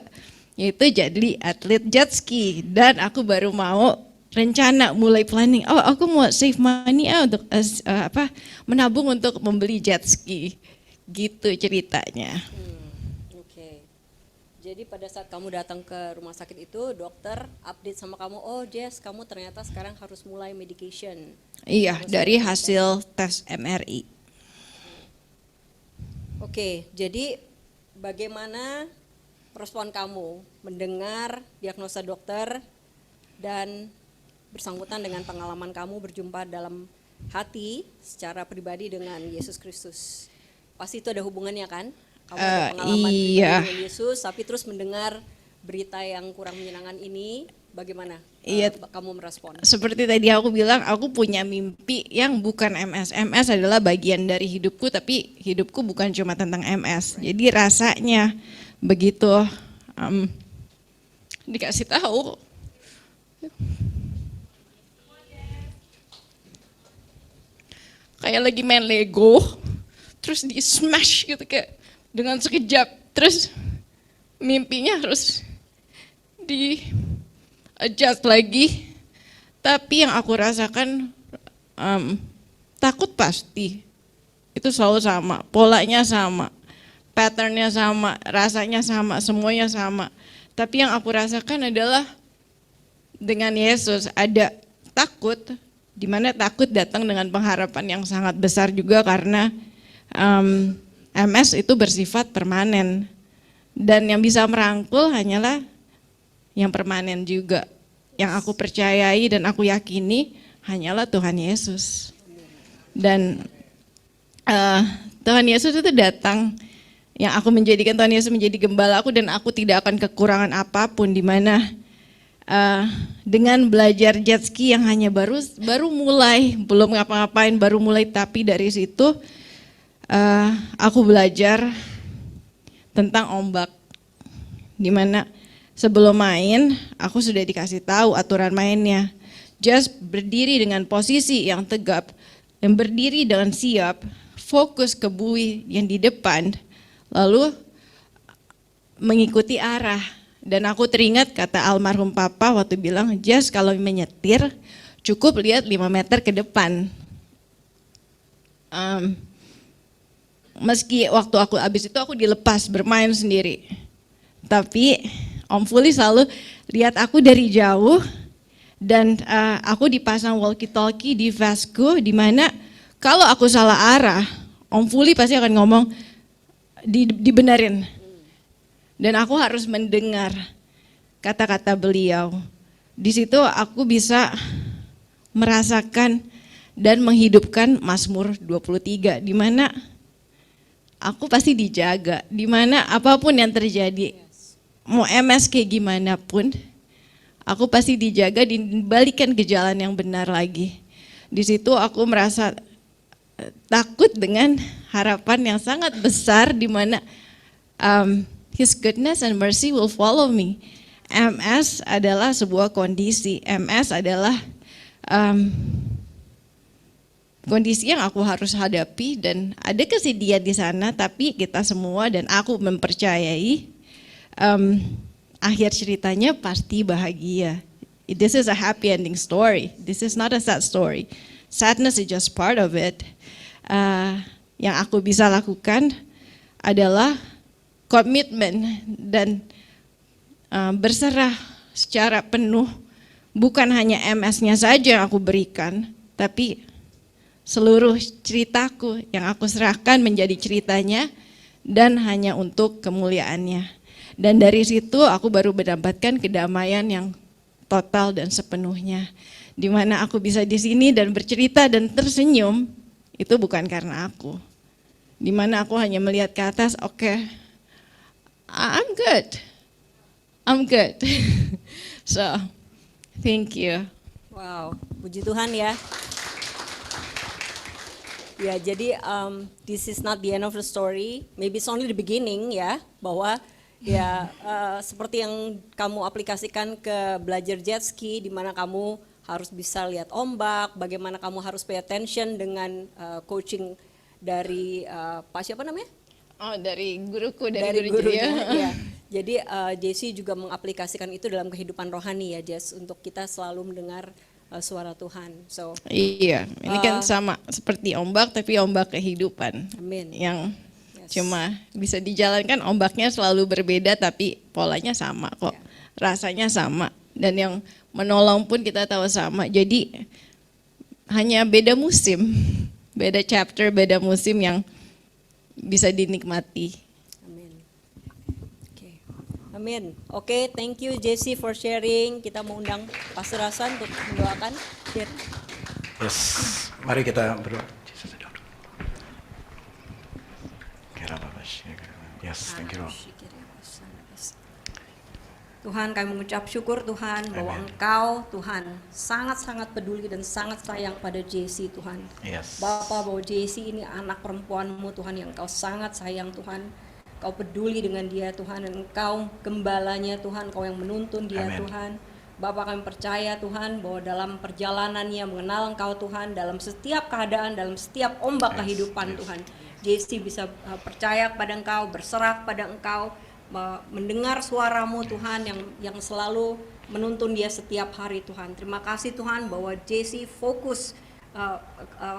yaitu jadi atlet jet ski, dan aku baru mau rencana, mulai planning. Oh, aku mau save money untuk menabung untuk membeli jet ski. Gitu ceritanya. Oke. Jadi pada saat kamu datang ke rumah sakit itu, dokter update sama kamu, oh Jess, kamu ternyata sekarang harus mulai medication. Iya, dari hasil tes MRI. Oke, jadi bagaimana respon kamu mendengar diagnosa dokter dan bersangkutan dengan pengalaman kamu berjumpa dalam hati secara pribadi dengan Yesus Kristus? Pasti itu ada hubungannya kan? Kamu ada pengalaman pribadi dengan Yesus, tapi terus mendengar berita yang kurang menyenangkan ini, bagaimana kamu merespon? Seperti tadi aku bilang, aku punya mimpi yang bukan MS. MS adalah bagian dari hidupku, tapi hidupku bukan cuma tentang MS. Jadi rasanya begitu dikasih tahu, kayak lagi main Lego, terus di smash gitu kayak dengan sekejap, terus mimpinya harus di adjust lagi. Tapi yang aku rasakan takut pasti, itu selalu sama, polanya sama, patternnya sama, rasanya sama, semuanya sama. Tapi yang aku rasakan adalah dengan Yesus ada takut, di mana takut datang dengan pengharapan yang sangat besar juga karena MS itu bersifat permanen. Dan yang bisa merangkul hanyalah yang permanen juga. Yang aku percayai dan aku yakini hanyalah Tuhan Yesus. Dan Tuhan Yesus itu datang, yang aku menjadikan Tuhan Yesus menjadi gembala aku, dan aku tidak akan kekurangan apapun, di mana dengan belajar jet ski yang hanya baru mulai, belum ngapa-ngapain, baru mulai, tapi dari situ aku belajar tentang ombak, di mana sebelum main aku sudah dikasih tahu aturan mainnya. Just berdiri dengan posisi yang tegap, yang berdiri dengan siap, fokus ke buoy yang di depan, lalu mengikuti arah. Dan aku teringat kata almarhum papa waktu bilang, Jess kalau menyetir cukup lihat 5 meter ke depan. Meski waktu aku abis itu aku dilepas bermain sendiri, tapi Om Fuli selalu lihat aku dari jauh, dan aku dipasang walkie-talkie di vestku, di mana kalau aku salah arah, Om Fuli pasti akan ngomong dibenerin. Dan aku harus mendengar kata-kata beliau. Di situ aku bisa merasakan dan menghidupkan Mazmur 23, di mana aku pasti dijaga, di mana apapun yang terjadi, mau MS kayak gimana pun, aku pasti dijaga, dibalikan ke jalan yang benar lagi. Di situ aku merasa takut dengan harapan yang sangat besar, di mana His goodness and mercy will follow me. MS adalah sebuah kondisi, MS adalah kondisi yang aku harus hadapi, dan ada kesedihan di sana, tapi kita semua dan aku mempercayai akhir ceritanya pasti bahagia. This is a happy ending story. This is not a sad story. Sadness is just part of it. Yang aku bisa lakukan adalah komitmen dan berserah secara penuh, bukan hanya MS-nya saja yang aku berikan, tapi seluruh ceritaku yang aku serahkan menjadi ceritanya dan hanya untuk kemuliaannya. Dan dari situ aku baru mendapatkan kedamaian yang total dan sepenuhnya, di mana aku bisa di sini dan bercerita dan tersenyum, itu bukan karena aku, di mana aku hanya melihat ke atas, oke, I'm good. So, thank you. Wow, puji Tuhan ya. Ya, jadi this is not the end of the story. Maybe it's only the beginning ya, bahwa ya seperti yang kamu aplikasikan ke belajar jet ski, di mana kamu harus bisa lihat ombak, bagaimana kamu harus pay attention dengan coaching dari Pak siapa namanya? Oh, dari guruku, dari guru gurunya. Julia. Ya. Jadi Jesse juga mengaplikasikan itu dalam kehidupan rohani ya Jess, untuk kita selalu mendengar suara Tuhan. So, Iya, ini kan sama seperti ombak tapi ombak kehidupan. amin. Yang Yes. cuma bisa dijalankan, ombaknya selalu berbeda tapi polanya sama kok. Rasanya sama dan yang menolong pun kita tahu sama. Jadi hanya beda musim, beda chapter, beda musim yang bisa dinikmati. Amin. Oke. Amin. Oke, thank you Jesse for sharing. Kita mau undang Pastor Hasan untuk mendoakan. Biar. Yes, mari kita berdoa. Yes, thank you Lord. Tuhan, kami mengucap syukur Tuhan bahwa Amen. Engkau Tuhan sangat-sangat peduli dan sangat sayang pada Jesse Tuhan. Yes. Bapa, bahwa Jesse ini anak perempuanmu Tuhan yang Engkau sangat sayang Tuhan. Kau peduli dengan dia Tuhan, dan Engkau gembalanya Tuhan, Kau yang menuntun dia Amen. Tuhan. Bapa, kami percaya Tuhan bahwa dalam perjalanannya mengenal Engkau Tuhan, dalam setiap keadaan, dalam setiap ombak Yes, kehidupan yes. Tuhan, Jesse bisa percaya kepada Engkau, berserah kepada Engkau, mendengar suaramu Tuhan yang selalu menuntun dia setiap hari Tuhan. Terima kasih Tuhan bahwa Jesse fokus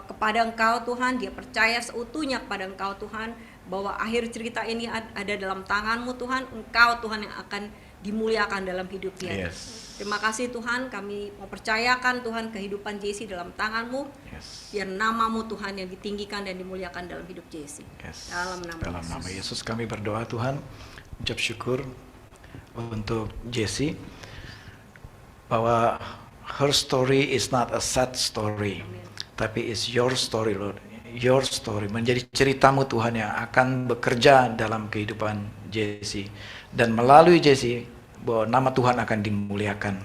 kepada Engkau Tuhan, dia percaya seutuhnya kepada Engkau Tuhan, bahwa akhir cerita ini ada dalam tangan-Mu Tuhan, Engkau Tuhan yang akan dimuliakan dalam hidup dia. Yes. Terima kasih Tuhan, kami mau percayakan Tuhan kehidupan Jesse dalam tangan-Mu, Yes. biar nama-Mu Tuhan yang ditinggikan dan dimuliakan dalam hidup Jesse. Yes. Dalam nama Yesus. Yesus kami berdoa Tuhan, ucap syukur untuk Jessie bahwa her story is not a sad story, tapi is your story Lord. Your story menjadi ceritamu Tuhan yang akan bekerja dalam kehidupan Jessie, dan melalui Jessie bahwa nama Tuhan akan dimuliakan,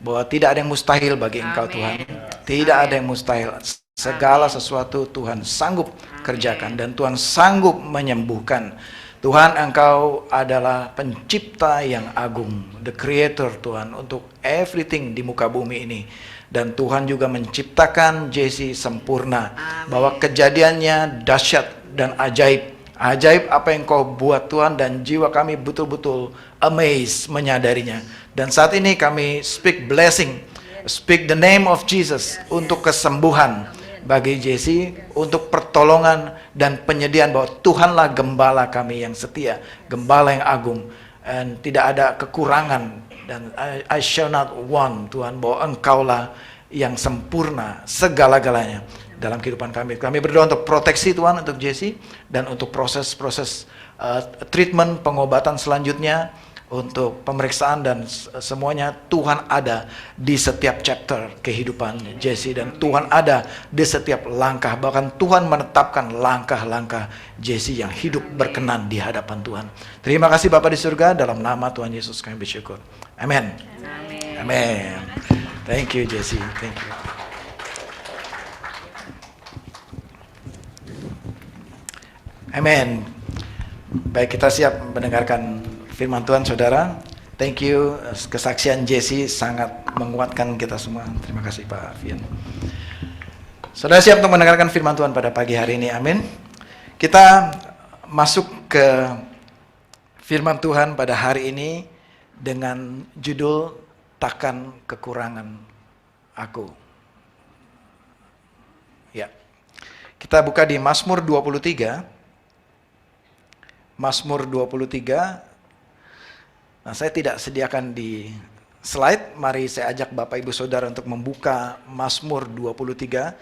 bahwa tidak ada yang mustahil bagi Engkau Tuhan, tidak ada yang mustahil, segala sesuatu Tuhan sanggup kerjakan dan Tuhan sanggup menyembuhkan. Tuhan, Engkau adalah pencipta yang agung, the creator Tuhan untuk everything di muka bumi ini. Dan Tuhan juga menciptakan Jessie sempurna, bahwa kejadiannya dahsyat dan ajaib. Ajaib apa yang Kau buat Tuhan, dan jiwa kami betul-betul amazed menyadarinya. Dan saat ini kami speak blessing, speak the name of Jesus untuk kesembuhan bagi Jessie, untuk pertolongan dan penyediaan bahwa Tuhanlah gembala kami yang setia, gembala yang agung, dan tidak ada kekurangan. Dan I shall not want Tuhan, bahwa Engkaulah yang sempurna segala-galanya dalam kehidupan kami. Kami berdoa untuk proteksi Tuhan untuk Jessie, dan untuk proses-proses treatment, pengobatan selanjutnya, untuk pemeriksaan dan semuanya. Tuhan ada di setiap chapter kehidupan Jessie, dan Tuhan ada di setiap langkah. Bahkan Tuhan menetapkan langkah-langkah Jessie yang hidup berkenan di hadapan Tuhan. Terima kasih Bapa di surga, dalam nama Tuhan Yesus kami bersyukur. Amin. Amin. Thank you Jessie. Thank you. Amin. Baik, kita siap mendengarkan firman Tuhan, saudara. Thank you, kesaksian Jessie sangat menguatkan kita semua. Terima kasih Pak Fian. Saudara siap untuk mendengarkan firman Tuhan pada pagi hari ini, amin. Kita masuk ke firman Tuhan pada hari ini dengan judul Takkan Kekurangan Aku. Ya, kita buka di Mazmur 23. Mazmur 23. Nah, saya tidak sediakan di slide. Mari saya ajak Bapak Ibu Saudara untuk membuka Mazmur 23.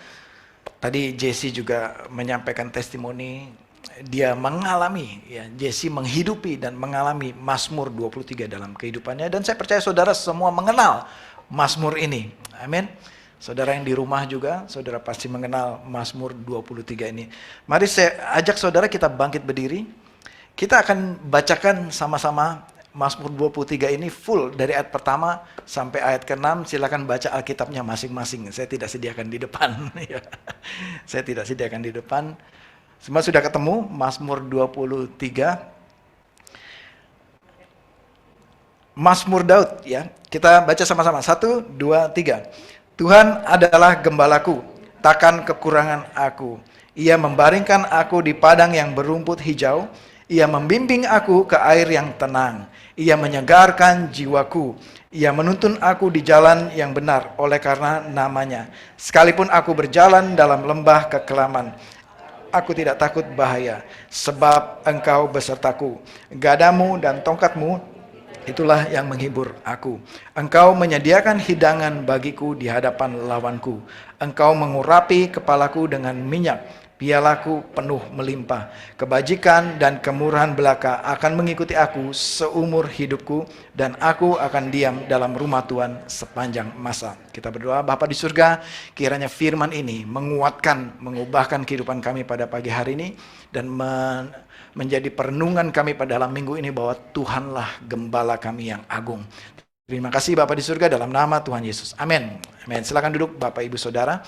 Tadi Jessie juga menyampaikan testimoni, dia mengalami, ya, Jessie menghidupi dan mengalami Mazmur 23 dalam kehidupannya, dan saya percaya saudara semua mengenal Mazmur ini. Amin. Saudara yang di rumah juga, saudara pasti mengenal Mazmur 23 ini. Mari saya ajak saudara kita bangkit berdiri. Kita akan bacakan sama-sama Mazmur 23 ini full dari ayat pertama sampai ayat ke-6. Silakan baca Alkitabnya masing-masing. Saya tidak sediakan di depan. Saya tidak sediakan di depan. Semua sudah ketemu Mazmur 23. Mazmur Daud, ya. Kita baca sama-sama. 1, 2, 3. Tuhan adalah gembalaku, takkan kekurangan aku. Ia membaringkan aku di padang yang berumput hijau. Ia membimbing aku ke air yang tenang. Ia menyegarkan jiwaku. Ia menuntun aku di jalan yang benar oleh karena namanya. Sekalipun aku berjalan dalam lembah kekelaman, aku tidak takut bahaya, sebab engkau besertaku. Gadamu dan tongkatmu, itulah yang menghibur aku. Engkau menyediakan hidangan bagiku di hadapan lawanku. Engkau mengurapi kepalaku dengan minyak. Pialaku penuh melimpah. Kebajikan dan kemurahan belaka akan mengikuti aku seumur hidupku, dan aku akan diam dalam rumah Tuhan sepanjang masa. Kita berdoa. Bapa di surga, kiranya firman ini menguatkan, mengubahkan kehidupan kami pada pagi hari ini, dan menjadi perenungan kami pada dalam minggu ini bahwa Tuhanlah gembala kami yang agung. Terima kasih Bapa di surga, dalam nama Tuhan Yesus. Amin. Amin. Silakan duduk Bapak Ibu Saudara.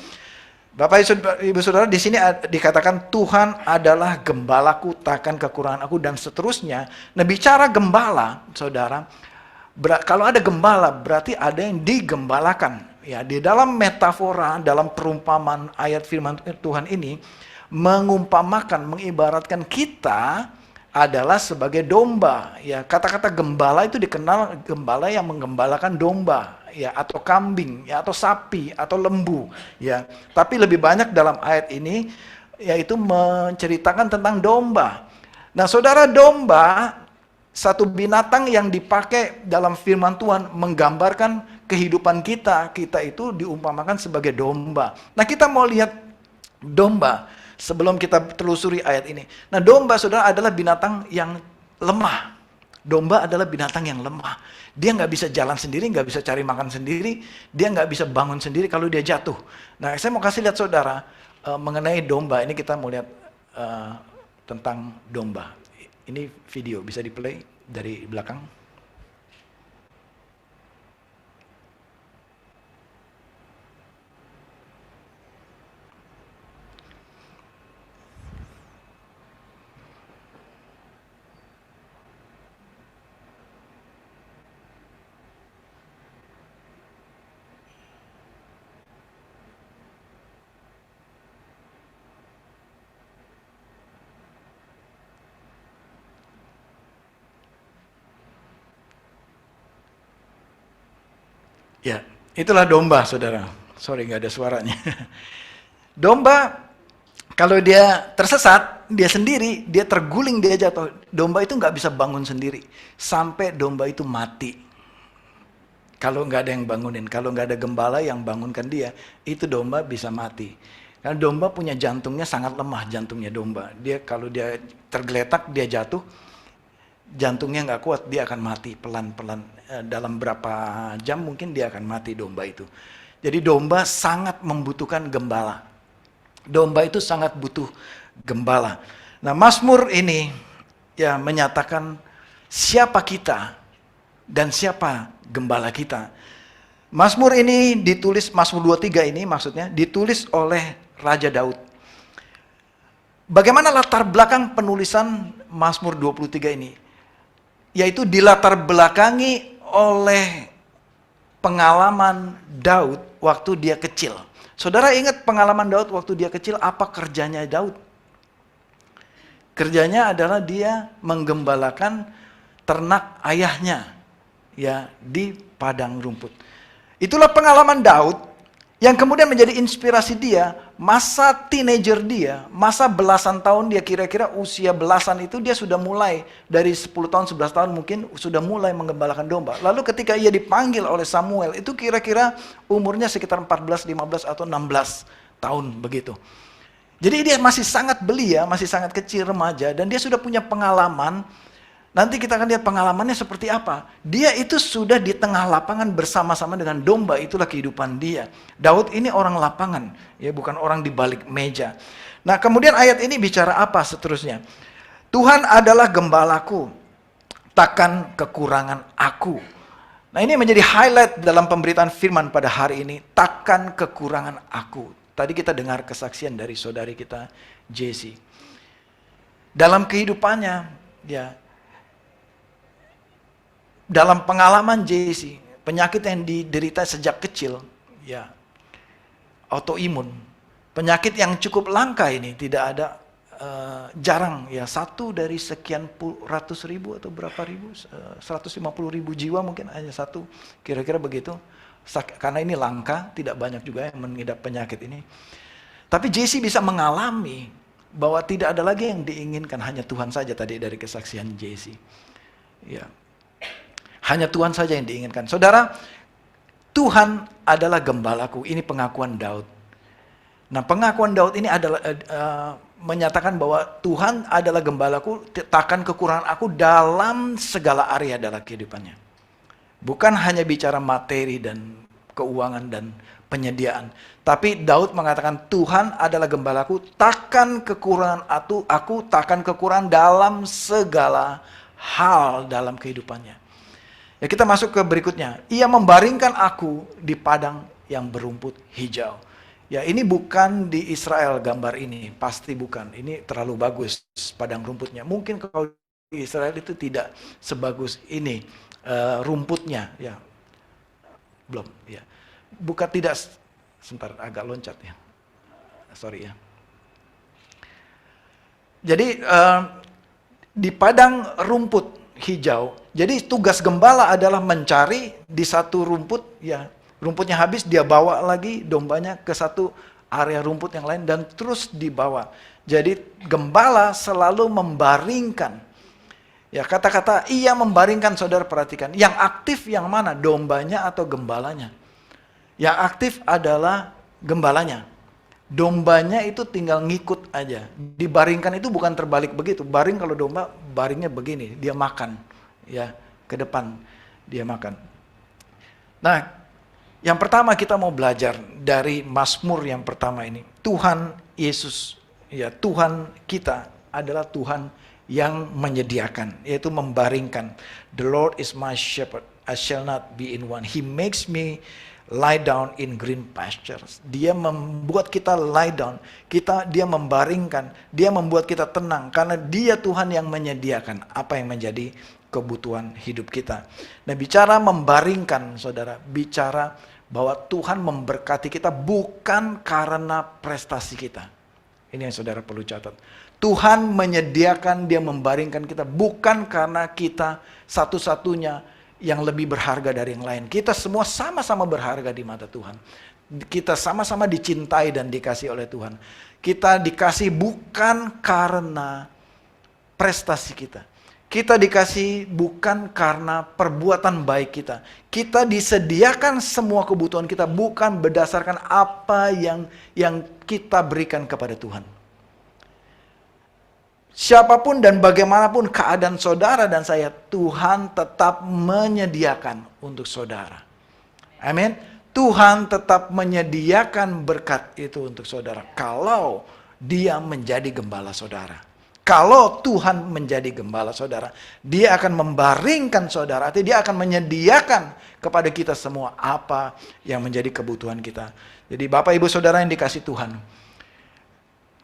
Bapak Ibu Saudara, di sini dikatakan Tuhan adalah gembalaku, takkan kekurangan aku, dan seterusnya. Nah, bicara gembala, Saudara, kalau ada gembala berarti ada yang digembalakan. Ya, di dalam metafora, dalam perumpamaan ayat firman Tuhan ini mengumpamakan, mengibaratkan kita adalah sebagai domba. Ya, kata-kata gembala itu dikenal gembala yang menggembalakan domba, ya, atau kambing, ya, atau sapi, atau lembu, ya. Tapi lebih banyak dalam ayat ini yaitu menceritakan tentang domba. Nah, Saudara, domba satu binatang yang dipakai dalam firman Tuhan menggambarkan kehidupan kita. Kita itu diumpamakan sebagai domba. Nah, kita mau lihat domba sebelum kita telusuri ayat ini. Nah, domba, Saudara, adalah binatang yang lemah. Domba adalah binatang yang lemah. Dia nggak bisa jalan sendiri, nggak bisa cari makan sendiri, dia nggak bisa bangun sendiri kalau dia jatuh. Nah, saya mau kasih lihat Saudara mengenai domba. Ini kita mau lihat tentang domba. Ini video, bisa di-play dari belakang. Ya, itulah domba, Saudara. Sorry, nggak ada suaranya. Domba, kalau dia tersesat, dia sendiri, dia terguling, dia jatuh. Domba itu nggak bisa bangun sendiri. Sampai domba itu mati. Kalau nggak ada yang bangunin, kalau nggak ada gembala yang bangunkan dia, itu domba bisa mati. Karena domba punya jantungnya sangat lemah, jantungnya domba. Dia kalau dia tergeletak, dia jatuh, jantungnya nggak kuat, dia akan mati pelan-pelan. Dalam berapa jam mungkin dia akan mati, domba itu. Jadi domba sangat membutuhkan gembala. Domba itu sangat butuh gembala. Nah, Mazmur ini ya menyatakan siapa kita dan siapa gembala kita. Mazmur ini ditulis, Mazmur 23 ini maksudnya ditulis oleh Raja Daud. Bagaimana latar belakang penulisan Mazmur 23 ini? Yaitu dilatar belakangi oleh pengalaman Daud waktu dia kecil. Saudara ingat pengalaman Daud waktu dia kecil, apa kerjanya Daud? Kerjanya adalah dia menggembalakan ternak ayahnya, ya, di padang rumput. Itulah pengalaman Daud yang kemudian menjadi inspirasi dia, masa teenager dia, masa belasan tahun dia, kira-kira usia belasan itu dia sudah mulai, dari 10 tahun, 11 tahun mungkin sudah mulai menggembalakan domba. Lalu ketika ia dipanggil oleh Samuel, itu kira-kira umurnya sekitar 14, 15 atau 16 tahun begitu. Jadi dia masih sangat belia, masih sangat kecil, remaja, dan dia sudah punya pengalaman. Nanti kita akan lihat pengalamannya seperti apa. Dia itu sudah di tengah lapangan bersama-sama dengan domba, itulah kehidupan dia. Daud ini orang lapangan, ya, bukan orang di balik meja. Nah, kemudian ayat ini bicara apa seterusnya? Tuhan adalah gembalaku, takkan kekurangan aku. Nah, ini menjadi highlight dalam pemberitaan firman pada hari ini, takkan kekurangan aku. Tadi kita dengar kesaksian dari saudari kita, Jessie. Dalam kehidupannya, ya, dalam pengalaman Jessie, penyakit yang diderita sejak kecil, ya, autoimun, penyakit yang cukup langka ini, tidak ada jarang ya, 1 dari sekian ratus ribu atau berapa ribu, 150 ribu jiwa mungkin hanya 1, kira-kira begitu. Karena ini langka, tidak banyak juga yang mengidap penyakit ini. Tapi JC bisa mengalami bahwa tidak ada lagi yang diinginkan, hanya Tuhan saja. Tadi dari kesaksian JC, ya, hanya Tuhan saja yang diinginkan. Saudara, Tuhan adalah gembalaku. Ini pengakuan Daud. Nah, pengakuan Daud ini adalah menyatakan bahwa Tuhan adalah gembalaku, takkan kekurangan aku dalam segala area dalam kehidupannya. Bukan hanya bicara materi dan keuangan dan penyediaan. Tapi Daud mengatakan Tuhan adalah gembalaku, takkan kekurangan aku takkan kekurangan dalam segala hal dalam kehidupannya. Ya, kita masuk ke berikutnya. Ia membaringkan aku di padang yang berumput hijau. Ya, ini bukan di Israel gambar ini, pasti bukan. Ini terlalu bagus padang rumputnya. Mungkin kalau di Israel itu tidak sebagus ini rumputnya, ya. Belum, ya. Bukan tidak, sebentar agak loncat ya. Sorry ya. Jadi di padang rumput hijau. Jadi tugas gembala adalah mencari di satu rumput, ya, rumputnya habis dia bawa lagi dombanya ke satu area rumput yang lain dan terus dibawa. Jadi gembala selalu membaringkan. Ya, kata-kata ia membaringkan, saudara perhatikan. Yang aktif yang mana? Dombanya atau gembalanya? Yang aktif adalah gembalanya. Dombanya itu tinggal ngikut aja. Dibaringkan itu bukan terbalik begitu. Baring kalau domba, baringnya begini, dia makan. Ya, ke depan dia makan. Nah, yang pertama kita mau belajar dari Mazmur yang pertama ini. Tuhan Yesus, ya, Tuhan kita adalah Tuhan yang menyediakan, yaitu membaringkan. The Lord is my shepherd, I shall not be in want. He makes me lie down in green pastures. Dia membuat kita lie down, dia membaringkan, dia membuat kita tenang karena dia Tuhan yang menyediakan apa yang menjadi kebutuhan hidup kita. Nah, bicara membaringkan, saudara, bicara bahwa Tuhan memberkati kita bukan karena prestasi kita. Ini yang saudara perlu catat. Tuhan menyediakan, dia membaringkan kita bukan karena kita satu-satunya yang lebih berharga dari yang lain. Kita semua sama-sama berharga di mata Tuhan. Kita sama-sama dicintai dan dikasih oleh Tuhan. Kita dikasih bukan karena prestasi kita. Kita dikasih bukan karena perbuatan baik kita. Kita disediakan semua kebutuhan kita bukan berdasarkan apa yang kita berikan kepada Tuhan. Siapapun dan bagaimanapun keadaan saudara dan saya, Tuhan tetap menyediakan untuk saudara. Amin. Tuhan tetap menyediakan berkat itu untuk saudara. Kalau dia menjadi gembala saudara. Kalau Tuhan menjadi gembala saudara, dia akan membaringkan saudara. Artinya dia akan menyediakan kepada kita semua apa yang menjadi kebutuhan kita. Jadi Bapak Ibu Saudara yang dikasih Tuhan,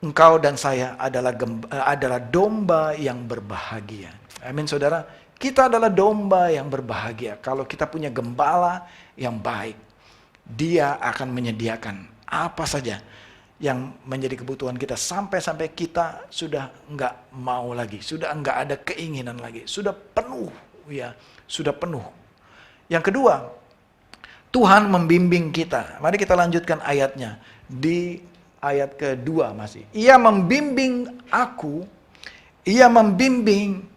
engkau dan saya adalah domba yang berbahagia. Amin saudara. Kita adalah domba yang berbahagia. Kalau kita punya gembala yang baik, dia akan menyediakan apa saja yang menjadi kebutuhan kita. Sampai-sampai kita sudah enggak mau lagi. Sudah enggak ada keinginan lagi. Sudah penuh. Ya, sudah penuh. Yang kedua, Tuhan membimbing kita. Mari kita lanjutkan ayatnya. Di ayat kedua masih. Ia membimbing aku. Ia membimbing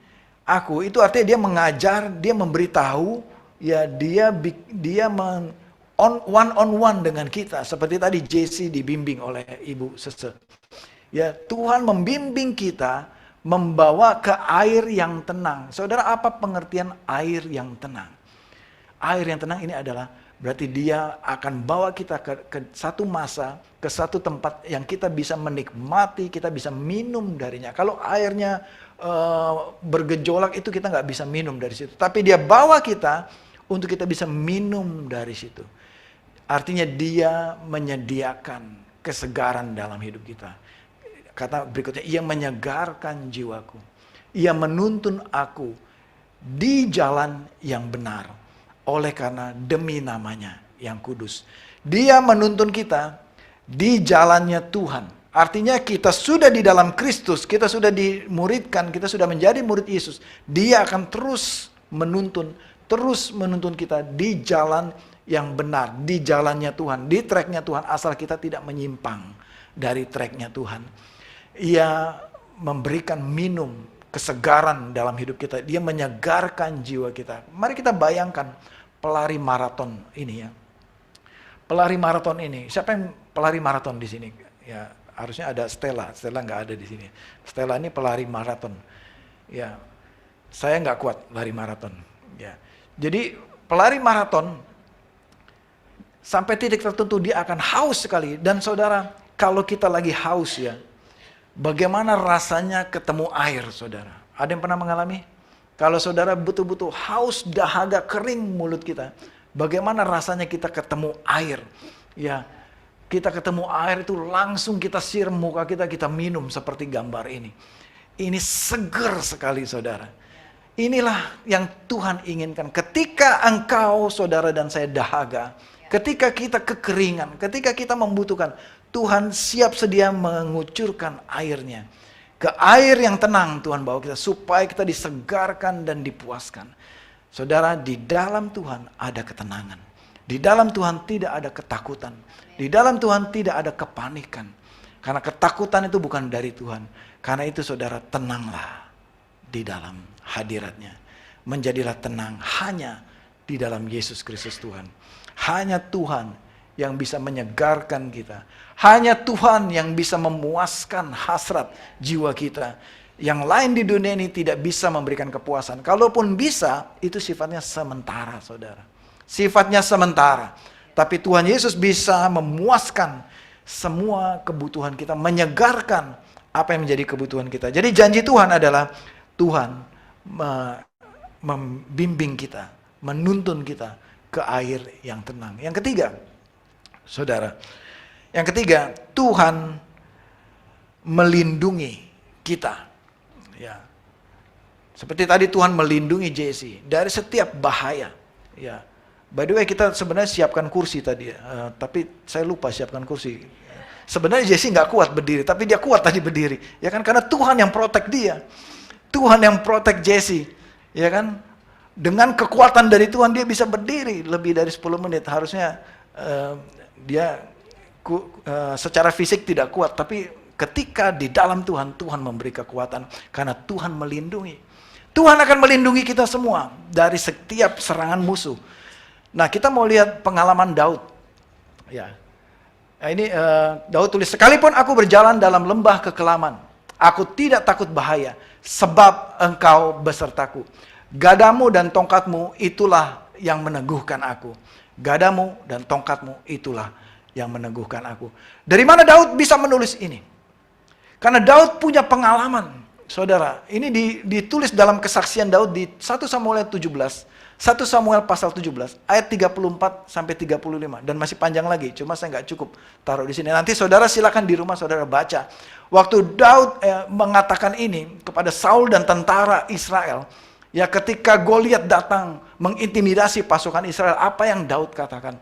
aku. Itu artinya dia mengajar, dia memberitahu, ya dia one on one dengan kita. Seperti tadi JC dibimbing oleh Ibu Sese. Ya, Tuhan membimbing kita membawa ke air yang tenang. Saudara, apa pengertian air yang tenang? Air yang tenang ini adalah berarti dia akan bawa kita ke satu masa, ke satu tempat yang kita bisa menikmati, kita bisa minum darinya. Kalau airnya bergejolak itu kita nggak bisa minum dari situ. Tapi dia bawa kita untuk kita bisa minum dari situ. Artinya dia menyediakan kesegaran dalam hidup kita. Kata berikutnya, ia menyegarkan jiwaku. Ia menuntun aku di jalan yang benar. Oleh karena demi namanya yang kudus. Dia menuntun kita di jalannya Tuhan. Artinya kita sudah di dalam Kristus, kita sudah dimuridkan, kita sudah menjadi murid Yesus. Dia akan terus menuntun kita di jalan yang benar, di jalannya Tuhan, di tracknya Tuhan, asal kita tidak menyimpang dari tracknya Tuhan. Ia memberikan minum kesegaran dalam hidup kita, dia menyegarkan jiwa kita. Mari kita bayangkan pelari maraton ini ya. Pelari maraton ini, siapa yang pelari maraton di sini? Ya, harusnya ada Stella nggak ada di sini. Stella ini pelari maraton. Ya, saya nggak kuat lari maraton. Ya, jadi pelari maraton sampai titik tertentu dia akan haus sekali. Dan saudara, kalau kita lagi haus ya, bagaimana rasanya ketemu air, saudara? Ada yang pernah mengalami? Kalau saudara betul-betul haus, dahaga, kering mulut kita, bagaimana rasanya kita ketemu air? Ya, kita ketemu air itu langsung kita siram muka kita minum seperti gambar ini. Ini seger sekali, saudara. Inilah yang Tuhan inginkan. Ketika engkau, saudara dan saya dahaga, ketika kita kekeringan, ketika kita membutuhkan, Tuhan siap sedia mengucurkan airnya. Ke air yang tenang Tuhan bawa kita, supaya kita disegarkan dan dipuaskan. Saudara, di dalam Tuhan ada ketenangan. Di dalam Tuhan tidak ada ketakutan. Di dalam Tuhan tidak ada kepanikan. Karena ketakutan itu bukan dari Tuhan. Karena itu saudara, tenanglah di dalam hadiratnya. Menjadilah tenang hanya di dalam Yesus Kristus Tuhan. Hanya Tuhan yang bisa menyegarkan kita. Hanya Tuhan yang bisa memuaskan hasrat jiwa kita. Yang lain di dunia ini tidak bisa memberikan kepuasan. Kalaupun bisa, itu sifatnya sementara, saudara. Sifatnya sementara. Tapi Tuhan Yesus bisa memuaskan semua kebutuhan kita. Menyegarkan apa yang menjadi kebutuhan kita. Jadi janji Tuhan adalah Tuhan membimbing kita, menuntun kita ke air yang tenang. Yang ketiga, saudara, yang ketiga, Tuhan melindungi kita. Ya, seperti tadi Tuhan melindungi Jesse dari setiap bahaya. Ya, by the way kita sebenarnya siapkan kursi tadi, tapi saya lupa siapkan kursi. Sebenarnya Jesse nggak kuat berdiri, tapi dia kuat tadi berdiri. Ya kan, karena Tuhan yang protect dia. Tuhan yang protect Jesse, ya kan? Dengan kekuatan dari Tuhan dia bisa berdiri lebih dari 10 menit. Harusnya dia secara fisik tidak kuat, tapi ketika di dalam Tuhan, Tuhan memberi kekuatan karena Tuhan melindungi. Tuhan akan melindungi kita semua dari setiap serangan musuh. Nah, kita mau lihat pengalaman Daud. Ya. Nah, ini Daud tulis, sekalipun aku berjalan dalam lembah kekelaman, aku tidak takut bahaya, sebab engkau besertaku. Gadamu dan tongkatmu itulah yang meneguhkan aku. Gadamu dan tongkatmu itulah yang meneguhkan aku. Dari mana Daud bisa menulis ini? Karena Daud punya pengalaman. Saudara, ini ditulis dalam kesaksian Daud di 1 Samuel 17. 1 Samuel pasal 17 ayat 34 sampai 35 dan masih panjang lagi, cuma saya nggak cukup taruh di sini. Nanti saudara silakan di rumah saudara baca. Waktu Daud mengatakan ini kepada Saul dan tentara Israel, ya ketika Goliat datang mengintimidasi pasukan Israel, apa yang Daud katakan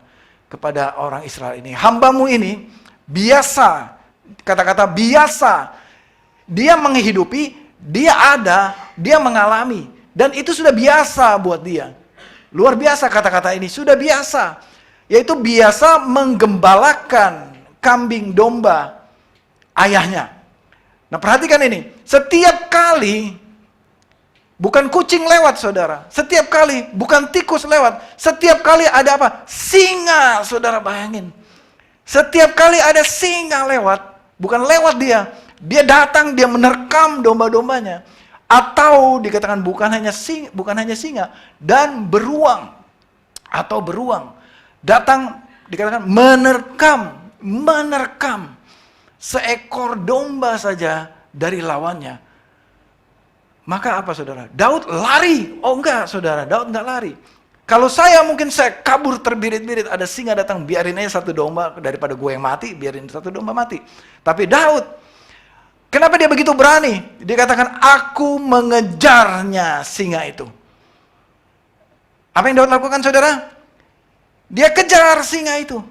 kepada orang Israel ini? Hambamu ini biasa, kata-kata biasa, dia menghidupi, dia ada, dia mengalami, dan itu sudah biasa buat dia. Luar biasa kata-kata ini, sudah biasa. Yaitu biasa menggembalakan kambing domba ayahnya. Nah perhatikan ini, setiap kali, bukan kucing lewat saudara, setiap kali, bukan tikus lewat, setiap kali ada apa? Singa, saudara bayangin. Setiap kali ada singa lewat, bukan lewat dia datang, dia menerkam domba-dombanya. Atau dikatakan bukan hanya singa dan beruang atau beruang datang, dikatakan menerkam seekor domba saja dari lawannya. Maka apa saudara? Daud lari. Oh enggak saudara, Daud enggak lari. Kalau saya mungkin saya kabur terbirit-birit, ada singa datang, biarin aja satu domba daripada gue yang mati, biarin satu domba mati. Tapi Daud, kenapa dia begitu berani? Dia katakan, aku mengejarnya singa itu. Apa yang Daud lakukan saudara? Dia kejar singa itu.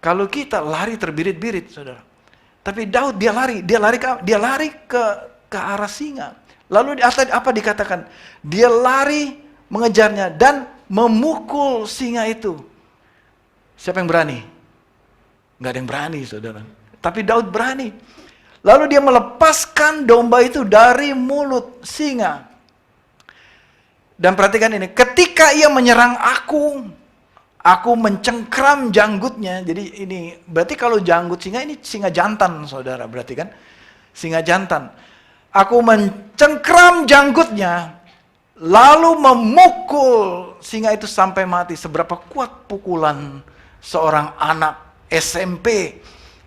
Kalau kita lari terbirit-birit, saudara. Tapi Daud dia lari ke arah singa. Lalu apa dikatakan? Dia lari mengejarnya dan memukul singa itu. Siapa yang berani? Nggak ada yang berani, saudara. Tapi Daud berani. Lalu dia melepaskan domba itu dari mulut singa. Dan perhatikan ini, ketika ia menyerang aku mencengkram janggutnya. Jadi ini, berarti kalau janggut singa ini singa jantan, saudara. Berarti kan? Singa jantan. Aku mencengkram janggutnya, lalu memukul singa itu sampai mati. Seberapa kuat pukulan seorang anak SMP,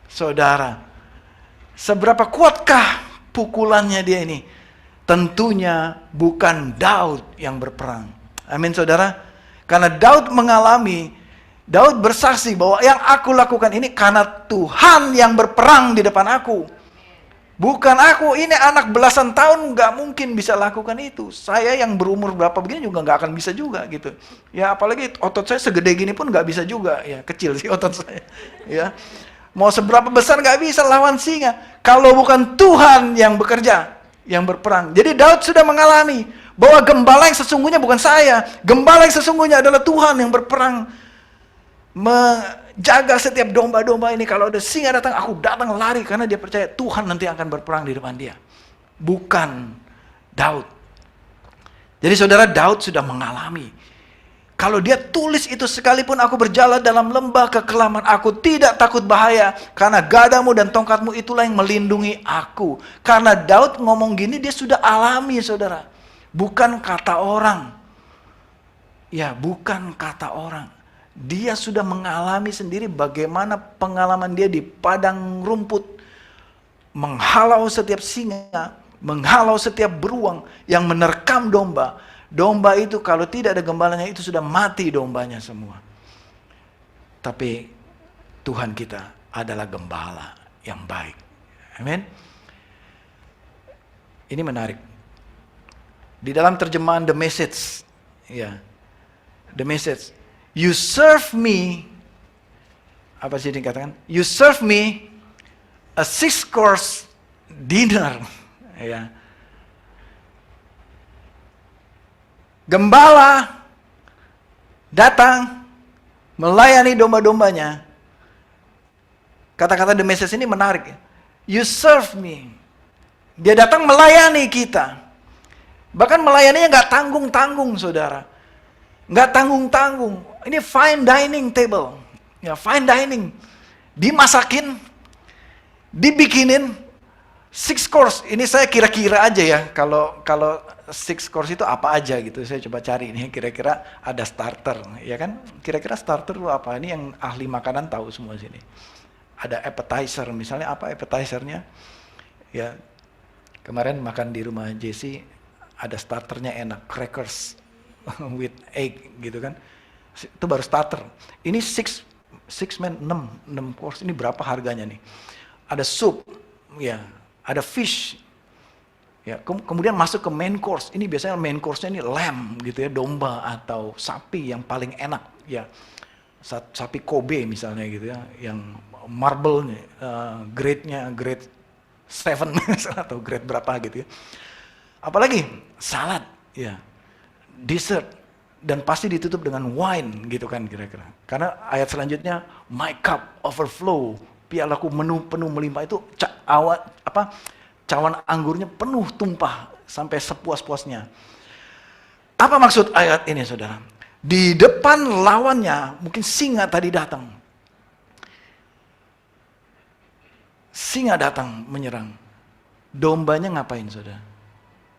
saudara. Seberapa kuatkah pukulannya dia ini? Tentunya bukan Daud yang berperang. Amin, saudara. Karena Daud bersaksi bahwa yang aku lakukan ini karena Tuhan yang berperang di depan aku. Bukan aku, ini anak belasan tahun nggak mungkin bisa lakukan itu. Saya yang berumur berapa begini juga nggak akan bisa juga gitu. Ya apalagi otot saya segede gini pun nggak bisa juga. Ya kecil sih otot saya. Ya mau seberapa besar nggak bisa lawan singa. Kalau bukan Tuhan yang bekerja, yang berperang. Jadi Daud sudah mengalami bahwa gembala yang sesungguhnya bukan saya. Gembala yang sesungguhnya adalah Tuhan yang berperang. Menjaga setiap domba-domba ini. Kalau ada singa datang, aku datang lari. Karena dia percaya Tuhan nanti akan berperang di depan dia. Bukan Daud. Jadi saudara, Daud sudah mengalami. Kalau dia tulis itu, sekalipun aku berjalan dalam lembah kekelaman, aku tidak takut bahaya. Karena gadamu dan tongkatmu itulah yang melindungi aku. Karena Daud ngomong gini, dia sudah alami, saudara. Bukan kata orang. Ya, bukan kata orang. Dia sudah mengalami sendiri bagaimana pengalaman dia di padang rumput. Menghalau setiap singa, menghalau setiap beruang yang menerkam domba. Domba itu kalau tidak ada gembalanya itu sudah mati dombanya semua. Tapi Tuhan kita adalah gembala yang baik. Amin. Ini menarik. Di dalam terjemahan The Message, ya, The Message, you serve me, apa sih dikatakan? You serve me a 6-course dinner. Ya. Gembala datang melayani domba-dombanya. Kata-kata The Message ini menarik. You serve me. Dia datang melayani kita. Bahkan melayaninya nggak tanggung-tanggung, saudara. Nggak tanggung-tanggung. Ini fine dining table. Ya, fine dining. Dimasakin, dibikinin 6 course. Ini saya kira-kira aja ya. Kalau 6 course itu apa aja gitu. Saya coba cari ini kira-kira ada starter, ya kan? Kira-kira starter itu apa? Ini yang ahli makanan tahu semua sini. Ada appetizer, misalnya apa appetizernya? Ya. Kemarin makan di rumah Jesse, ada starternya enak, crackers with egg gitu kan. Itu baru starter. Ini 6 course. Ini berapa harganya nih? Ada soup, ya, ada fish. Ya, kemudian masuk ke main course. Ini biasanya main course-nya ini lamb gitu ya, domba atau sapi yang paling enak, ya. Sapi Kobe misalnya gitu ya, yang marble grade-nya grade 7 atau grade berapa gitu ya. Apalagi salad, ya. Dessert. Dan pasti ditutup dengan wine gitu kan kira-kira. Karena ayat selanjutnya, my cup overflow, pialaku penuh melimpah, itu cawan anggurnya penuh tumpah sampai sepuas-puasnya. Apa maksud ayat ini, saudara? Di depan lawannya, mungkin singa tadi datang. Singa datang menyerang. Dombanya ngapain, saudara?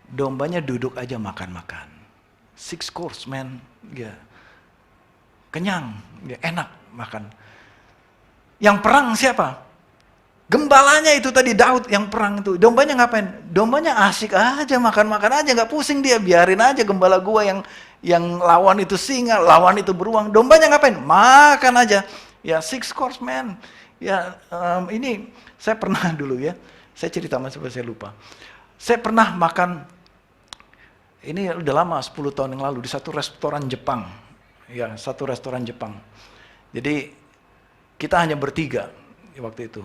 Dombanya duduk aja makan-makan. 6 course, man. Ya. Kenyang, ya, enak makan. Yang perang siapa? Gembalanya itu tadi, Daud yang perang itu. Dombanya ngapain? Dombanya asik aja, makan-makan aja, nggak pusing dia. Biarin aja gembala gua yang lawan itu singa, lawan itu beruang. Dombanya ngapain? Makan aja. Ya, 6 course, man. Ya, ini saya pernah dulu ya. Saya cerita sampai saya lupa. Saya pernah makan. Ini udah lama, 10 tahun yang lalu, di satu restoran Jepang. Ya, satu restoran Jepang. Jadi, kita hanya bertiga waktu itu.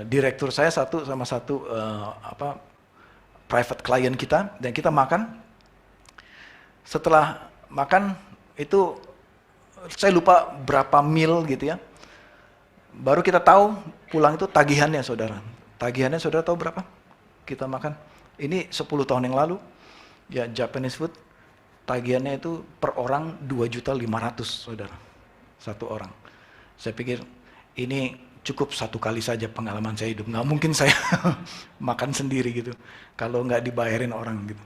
Direktur saya satu sama satu private client kita, dan kita makan. Setelah makan itu saya lupa berapa meal gitu ya. Baru kita tahu pulang itu tagihannya, saudara. Tagihannya saudara tahu berapa? Kita makan. Ini 10 tahun yang lalu. Ya, Japanese food. Tagihannya itu per orang 2.500.000, saudara. Satu orang. Saya pikir ini cukup satu kali saja pengalaman saya hidup. Nggak mungkin saya makan sendiri gitu. Kalau nggak dibayarin orang gitu.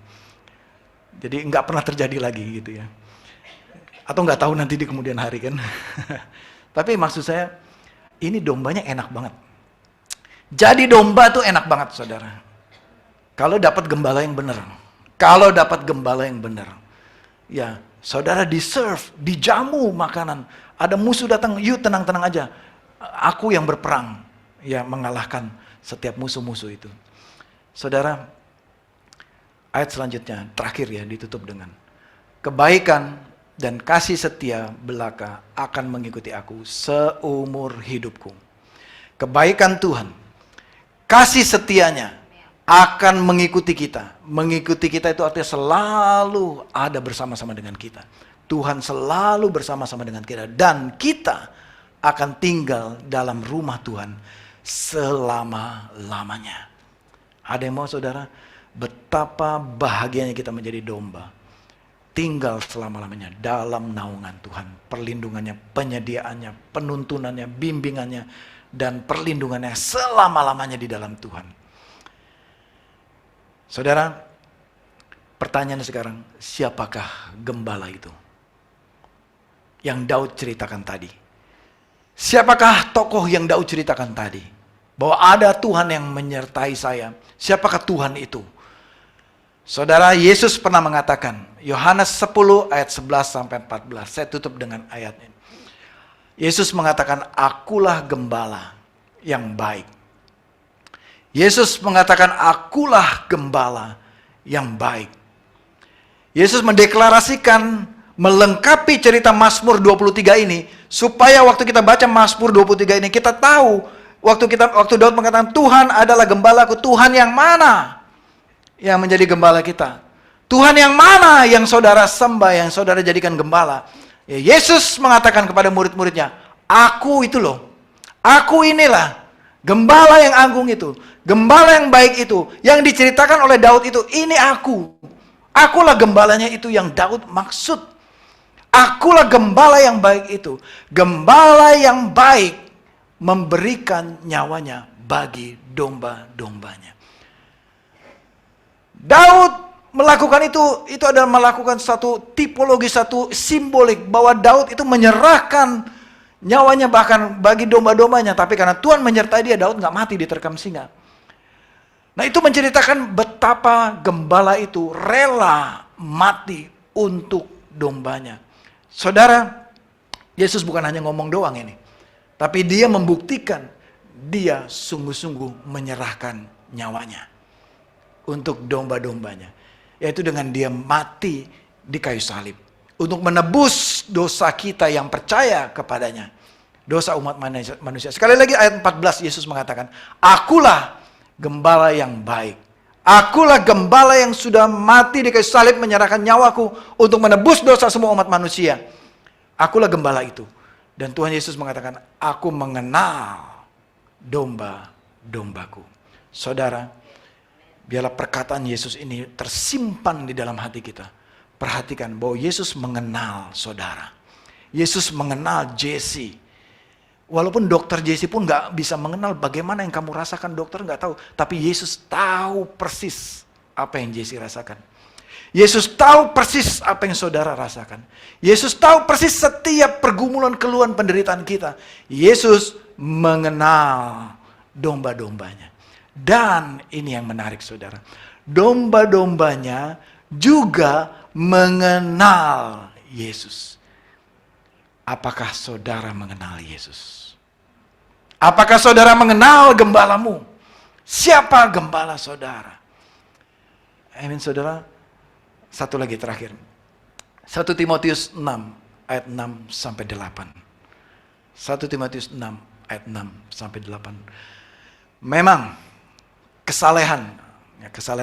Jadi nggak pernah terjadi lagi gitu ya. Atau nggak tahu nanti di kemudian hari kan. Tapi maksud saya, ini dombanya enak banget. Jadi domba tuh enak banget, saudara. Kalau dapat gembala yang benar. Kalau dapat gembala yang benar. Ya, saudara di-serve, dijamu makanan. Ada musuh datang, yuk tenang-tenang aja. Aku yang berperang, ya mengalahkan setiap musuh-musuh itu. Saudara, ayat selanjutnya, terakhir ya, ditutup dengan kebaikan dan kasih setia belaka akan mengikuti aku seumur hidupku. Kebaikan Tuhan, kasih setianya akan mengikuti kita. Mengikuti kita itu artinya selalu ada bersama-sama dengan kita. Tuhan selalu bersama-sama dengan kita. Dan kita akan tinggal dalam rumah Tuhan selama-lamanya. Ada yang mau, saudara? Betapa bahagianya kita menjadi domba. Tinggal selama-lamanya dalam naungan Tuhan. Perlindungannya, penyediaannya, penuntunannya, bimbingannya, dan perlindungannya selama-lamanya di dalam Tuhan. Saudara, pertanyaan sekarang, siapakah gembala itu? Yang Daud ceritakan tadi. Siapakah tokoh yang Daud ceritakan tadi? Bahwa ada Tuhan yang menyertai saya. Siapakah Tuhan itu? Saudara, Yesus pernah mengatakan, Yohanes 10 ayat 11 sampai 14. Saya tutup dengan ayat ini. Yesus mengatakan, akulah gembala yang baik. Yesus mengatakan, akulah gembala yang baik. Yesus mendeklarasikan, melengkapi cerita Mazmur 23 ini, supaya waktu kita baca Mazmur 23 ini, kita tahu, waktu Daud mengatakan, Tuhan adalah gembalaku, Tuhan yang mana yang menjadi gembala kita? Tuhan yang mana yang saudara sembah, yang saudara jadikan gembala? Ya, Yesus mengatakan kepada murid-muridnya, aku itu loh, aku inilah gembala yang agung itu, gembala yang baik itu, yang diceritakan oleh Daud itu, ini aku. Akulah gembalanya itu yang Daud maksud. Akulah gembala yang baik itu. Gembala yang baik memberikan nyawanya bagi domba-dombanya. Daud melakukan itu adalah melakukan satu tipologi, satu simbolik bahwa Daud itu menyerahkan nyawanya bahkan bagi domba-dombanya, tapi karena Tuhan menyertai dia, Daud nggak mati diterkam singa. Nah, itu menceritakan betapa gembala itu rela mati untuk dombanya. Saudara, Yesus bukan hanya ngomong doang ini, tapi dia membuktikan dia sungguh-sungguh menyerahkan nyawanya untuk domba-dombanya, yaitu dengan dia mati di kayu salib untuk menebus dosa kita yang percaya kepadanya, dosa umat manusia. Sekali lagi ayat 14, Yesus mengatakan, akulah gembala yang baik. Akulah gembala yang sudah mati di kayu salib menyerahkan nyawaku untuk menebus dosa semua umat manusia. Akulah gembala itu. Dan Tuhan Yesus mengatakan, aku mengenal domba-dombaku. Saudara, biarlah perkataan Yesus ini tersimpan di dalam hati kita. Perhatikan bahwa Yesus mengenal saudara. Yesus mengenal Jesse. Walaupun dokter Jesse pun nggak bisa mengenal bagaimana yang kamu rasakan, dokter nggak tahu. Tapi Yesus tahu persis apa yang Jesse rasakan. Yesus tahu persis apa yang saudara rasakan. Yesus tahu persis setiap pergumulan, keluhan, penderitaan kita. Yesus mengenal domba-dombanya. Dan ini yang menarik, saudara. Domba-dombanya juga mengenal Yesus. Apakah saudara mengenal Yesus? Apakah saudara mengenal gembalamu? Siapa gembala saudara? Amin, saudara. Satu lagi terakhir. 1 Timotius 6 ayat 6 sampai 8. 1 Timotius 6 ayat 6 sampai 8. Memang kesalehan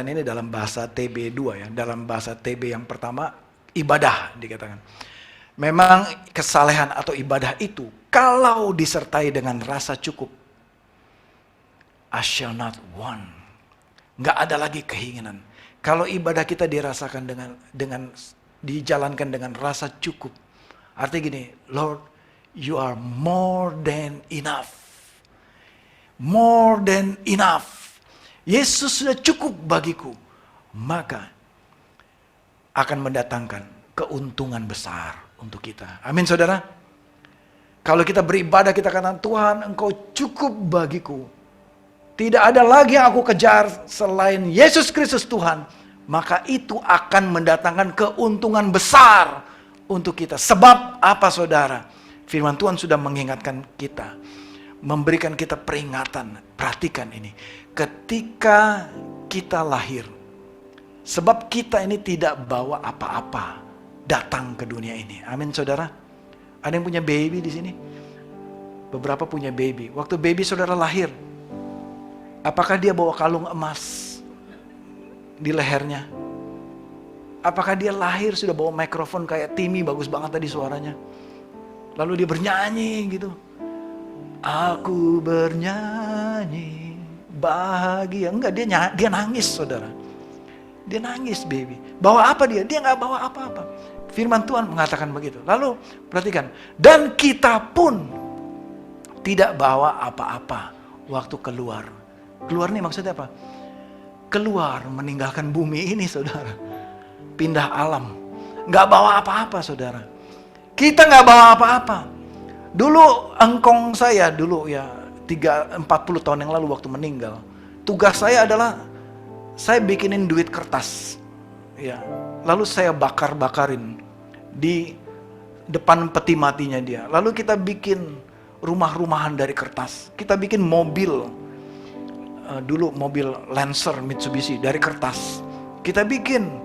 ini dalam bahasa TB 2 ya, dalam bahasa TB yang pertama ibadah dikatakan. Memang kesalehan atau ibadah itu kalau disertai dengan rasa cukup, I shall not want. Nggak ada lagi keinginan. Kalau ibadah kita dirasakan dengan dijalankan dengan rasa cukup, artinya gini, Lord, you are more than enough. More than enough. Yesus sudah cukup bagiku. Maka akan mendatangkan keuntungan besar untuk kita. Amin saudara. Kalau kita beribadah kita katakan, Tuhan engkau cukup bagiku. Tidak ada lagi yang aku kejar selain Yesus Kristus Tuhan. Maka itu akan mendatangkan keuntungan besar untuk kita. Sebab apa saudara? Firman Tuhan sudah mengingatkan kita. Memberikan kita peringatan. Perhatikan ini. Ketika kita lahir. Sebab kita ini tidak bawa apa-apa datang ke dunia ini. Amin saudara. Ada yang punya baby di sini? Beberapa punya baby. Waktu baby saudara lahir, apakah dia bawa kalung emas di lehernya? Apakah dia lahir sudah bawa mikrofon kayak Timmy, bagus banget tadi suaranya. Lalu dia bernyanyi gitu. Aku bernyanyi bahagia. Enggak, dia nangis saudara. Dia nangis baby. Bawa apa dia? Dia nggak bawa apa-apa. Firman Tuhan mengatakan begitu. Lalu perhatikan. Dan kita pun tidak bawa apa-apa waktu keluar. Keluar nih maksudnya apa? Keluar meninggalkan bumi ini saudara. Pindah alam. Nggak bawa apa-apa saudara. Kita nggak bawa apa-apa. Dulu engkong saya dulu ya 40 tahun yang lalu waktu meninggal. Tugas saya adalah saya bikinin duit kertas. Ya, lalu saya bakar-bakarin di depan peti matinya dia. Lalu kita bikin rumah-rumahan dari kertas. Kita bikin mobil. Dulu mobil Lancer Mitsubishi dari kertas. Kita bikin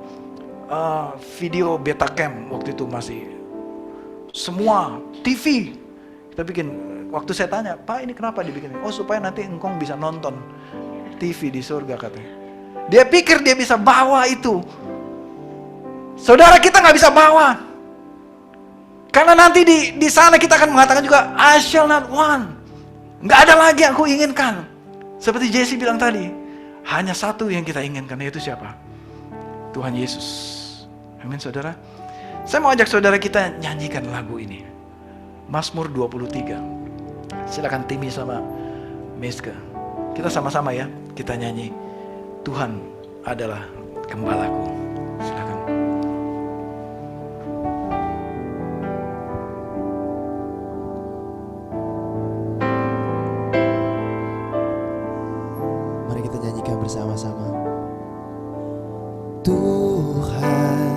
video Betacam waktu itu masih. Semua TV kita bikin. Waktu saya tanya, Pak ini kenapa dibikin? Oh supaya nanti engkong bisa nonton TV di surga katanya. Dia pikir dia bisa bawa itu. Saudara kita nggak bisa bawa. Karena nanti di sana kita akan mengatakan juga, I shall not want. Nggak ada lagi yang aku inginkan. Seperti Jesse bilang tadi, hanya satu yang kita inginkan, yaitu siapa? Tuhan Yesus. Amin saudara. Saya mau ajak saudara kita nyanyikan lagu ini. Mazmur 23. Silakan Timmy sama Meska. Kita sama-sama ya, kita nyanyi. Tuhan adalah gembalaku. Silakan. Mari kita nyanyikan bersama-sama. Tuhan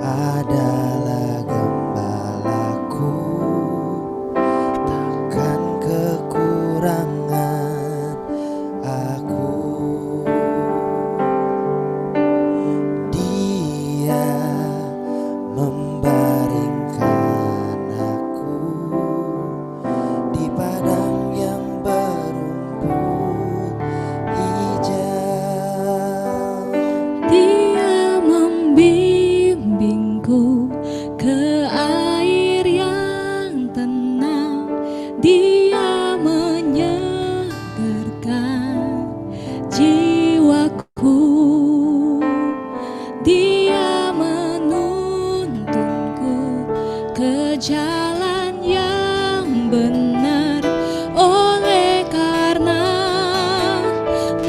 adalah gembalaku, takkan kekurangan aku. Dia membaringkan aku di padang yang berumput hijau. Dia membimbingku ke air yang tenang. Dia menyegarkan jiwaku. Dia menuntunku ke jalan yang benar. Oleh karena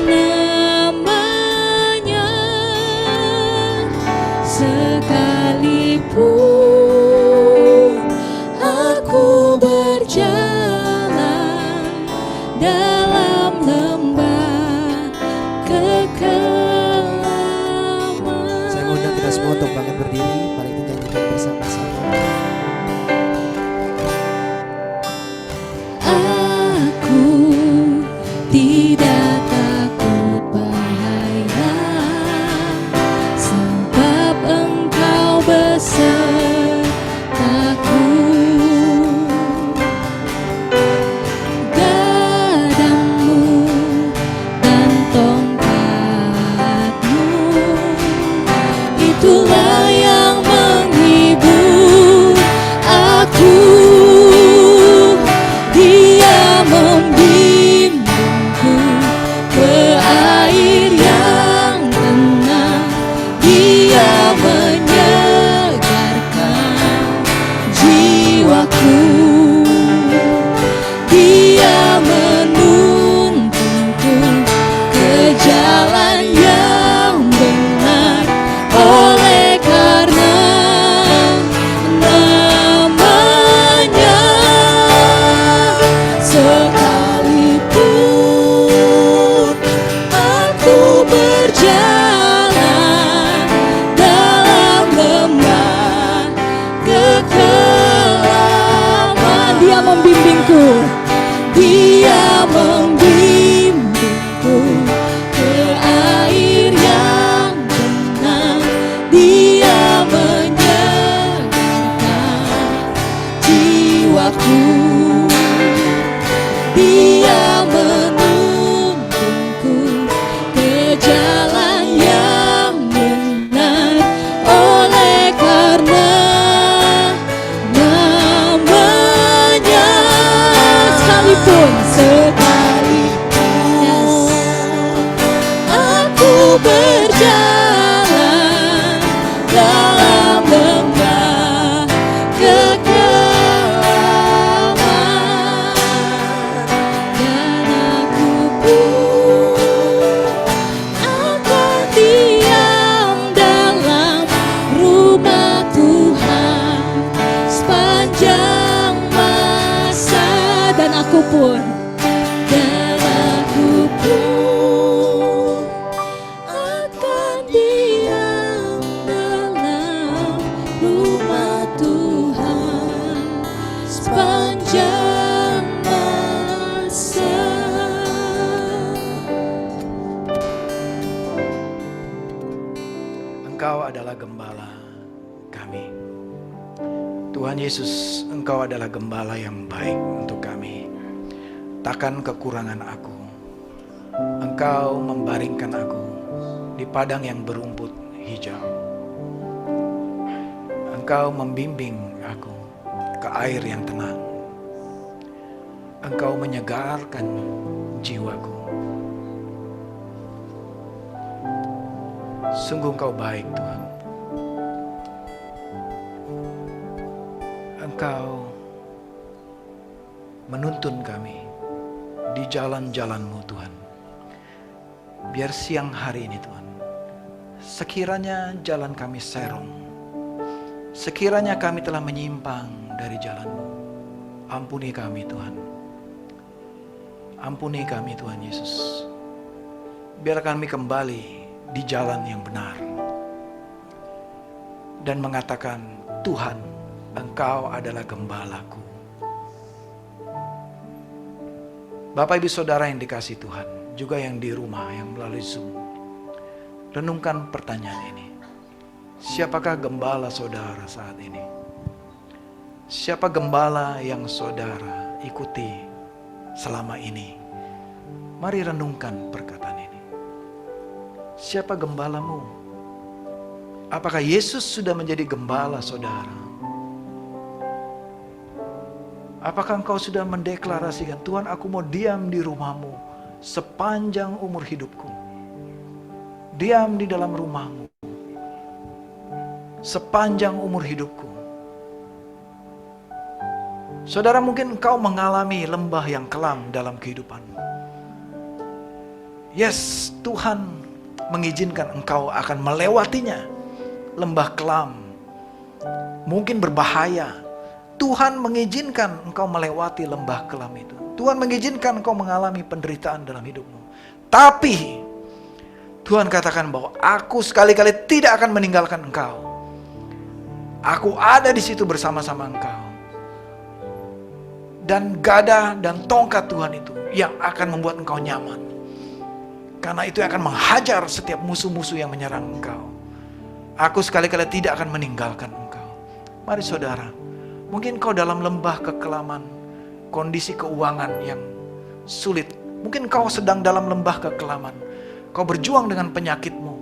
namanya, sekalipun aku berjalan dalam lembah kekelaman. Saya mengundang kita semua untuk bangkit berdiri. Mari kita nyanyikan bersama-sama. Aku tidak takut bahaya, sebab Engkau besertaku. Dia membimbingku ke air yang tenang. Dia menyegarkan jiwaku. Dia menuntunku ke jalan yang benar. Oleh karena namanya, sekalipun aku berjalan dalam lembah kekelaman, dan aku pun akan diam dalam rumah Tuhan sepanjang masa. Dan aku pun akan diam dalam rumah Tuhan sepanjang masa. Engkau adalah gembala kami. Tuhan Yesus, Engkau adalah gembala yang baik untuk kami. Takkan kekurangan aku. Engkau membaringkan aku di padang yang berumput hijau. Engkau membimbing aku ke air yang tenang. Engkau menyegarkan jiwaku. Sungguh Engkau baik, Tuhan. Engkau menuntun kami di jalan-jalan-Mu, Tuhan. Biar siang hari ini, Tuhan, sekiranya jalan kami serong, sekiranya kami telah menyimpang dari jalan-Mu, ampuni kami, Tuhan. Ampuni kami, Tuhan Yesus. Biar kami kembali di jalan yang benar dan mengatakan, Tuhan, Engkau adalah gembalaku. Bapak Ibu Saudara yang dikasihi Tuhan, juga yang di rumah yang melalui Zoom, renungkan pertanyaan ini. Siapakah gembala saudara saat ini? Siapa gembala yang saudara ikuti selama ini? Mari renungkan perkataan ini. Siapa gembalamu? Apakah Yesus sudah menjadi gembala saudara? Apakah engkau sudah mendeklarasikan, Tuhan, aku mau diam di rumah-Mu sepanjang umur hidupku. Diam di dalam rumah-Mu sepanjang umur hidupku. Saudara, mungkin engkau mengalami lembah yang kelam dalam kehidupanmu. Yes, Tuhan mengizinkan engkau akan melewatinya. Lembah kelam, mungkin berbahaya. Tuhan mengizinkan engkau melewati lembah kelam itu. Tuhan mengizinkan engkau mengalami penderitaan dalam hidupmu. Tapi Tuhan katakan bahwa aku sekali-kali tidak akan meninggalkan engkau. Aku ada di situ bersama-sama engkau. Dan gada dan tongkat Tuhan itu yang akan membuat engkau nyaman. Karena itu akan menghajar setiap musuh-musuh yang menyerang engkau. Aku sekali-kali tidak akan meninggalkan engkau. Mari saudara, mungkin kau dalam lembah kekelaman, kondisi keuangan yang sulit. Mungkin kau sedang dalam lembah kekelaman. Kau berjuang dengan penyakitmu.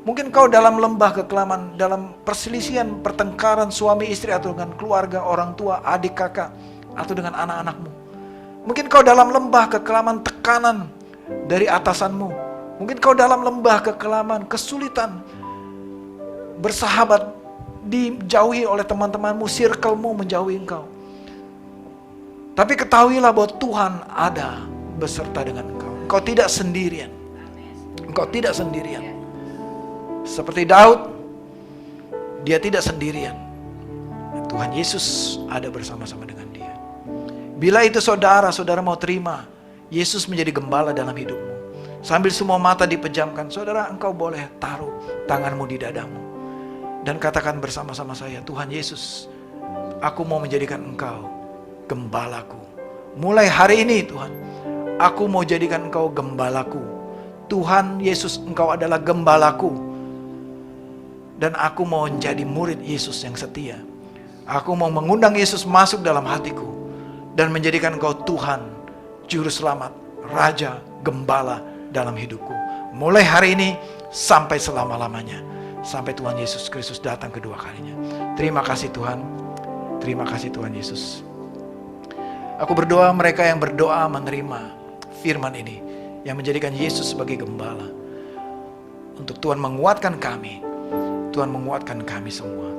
Mungkin kau dalam lembah kekelaman, dalam perselisihan, pertengkaran suami istri atau dengan keluarga, orang tua, adik kakak, atau dengan anak-anakmu. Mungkin kau dalam lembah kekelaman tekanan dari atasanmu. Mungkin kau dalam lembah kekelaman kesulitan bersahabat, dijauhi oleh teman-temanmu, circle-mu menjauhi engkau. Tapi ketahuilah bahwa Tuhan ada beserta dengan engkau. Engkau tidak sendirian. Engkau tidak sendirian. Seperti Daud, dia tidak sendirian. Tuhan Yesus ada bersama-sama dengan dia. Bila itu saudara mau terima Yesus menjadi gembala dalam hidupmu, sambil semua mata dipejamkan, saudara, engkau boleh taruh tanganmu di dadamu dan katakan bersama-sama saya, Tuhan Yesus, aku mau menjadikan engkau gembalaku Mulai hari ini Tuhan, aku mau jadikan Engkau gembalaku. Tuhan Yesus, Engkau adalah gembalaku. Dan aku mau menjadi murid Yesus yang setia. Aku mau mengundang Yesus masuk dalam hatiku dan menjadikan Engkau Tuhan, Juru Selamat, Raja, Gembala dalam hidupku. Mulai hari ini sampai selama-lamanya. Sampai Tuhan Yesus Kristus datang kedua kalinya. Terima kasih Tuhan. Terima kasih Tuhan Yesus. Aku berdoa mereka yang berdoa menerima firman ini, yang menjadikan Yesus sebagai gembala. Untuk Tuhan menguatkan kami. Tuhan menguatkan kami semua.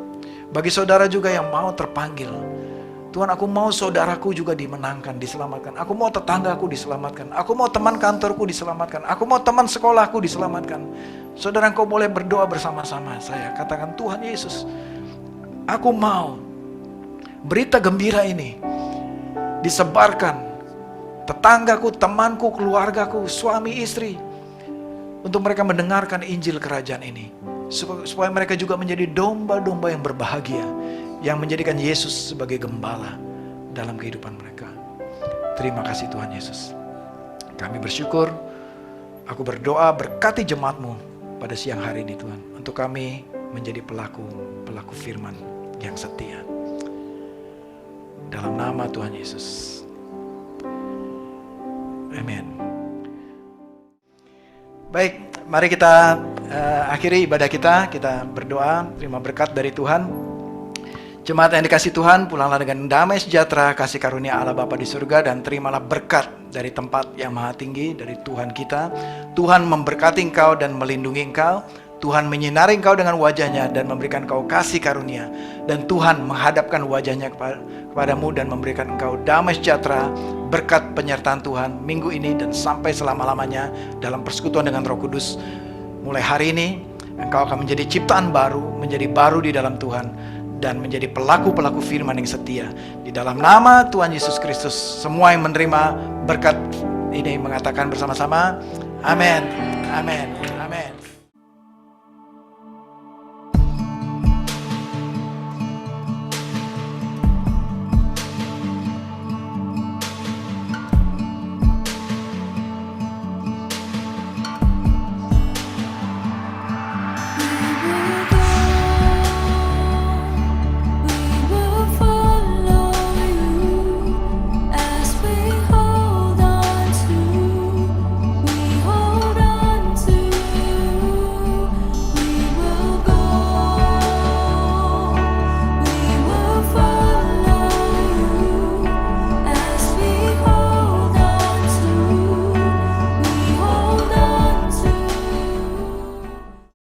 Bagi saudara juga yang mau terpanggil, Tuhan, aku mau saudaraku juga dimenangkan, diselamatkan. Aku mau tetanggaku diselamatkan. Aku mau teman kantorku diselamatkan. Aku mau teman sekolahku diselamatkan. Saudara, engkau boleh berdoa bersama-sama saya. Katakan, Tuhan Yesus, aku mau berita gembira ini disebarkan. Tetanggaku, temanku, keluargaku, suami, istri. Untuk mereka mendengarkan Injil Kerajaan ini. Supaya mereka juga menjadi domba-domba yang berbahagia. Yang menjadikan Yesus sebagai gembala dalam kehidupan mereka. Terima kasih Tuhan Yesus. Kami bersyukur. Aku berdoa berkati jemaat-Mu pada siang hari ini Tuhan. Untuk kami menjadi pelaku firman yang setia. Dalam nama Tuhan Yesus. Amin. Baik, mari kita akhiri ibadah kita. Kita berdoa, terima berkat dari Tuhan. Jemaat yang dikasih Tuhan, pulanglah dengan damai sejahtera, kasih karunia Allah Bapa di surga, dan terimalah berkat dari tempat yang maha tinggi, dari Tuhan kita. Tuhan memberkati engkau dan melindungi engkau. Tuhan menyinari engkau dengan wajahnya dan memberikan engkau kasih karunia. Dan Tuhan menghadapkan wajahnya kepadamu dan memberikan engkau damai sejahtera, berkat penyertaan Tuhan minggu ini dan sampai selama-lamanya dalam persekutuan dengan Roh Kudus. Mulai hari ini, engkau akan menjadi ciptaan baru, menjadi baru di dalam Tuhan. Dan menjadi pelaku-pelaku firman yang setia. Di dalam nama Tuhan Yesus Kristus, semua yang menerima berkat ini mengatakan bersama-sama, amin, amin.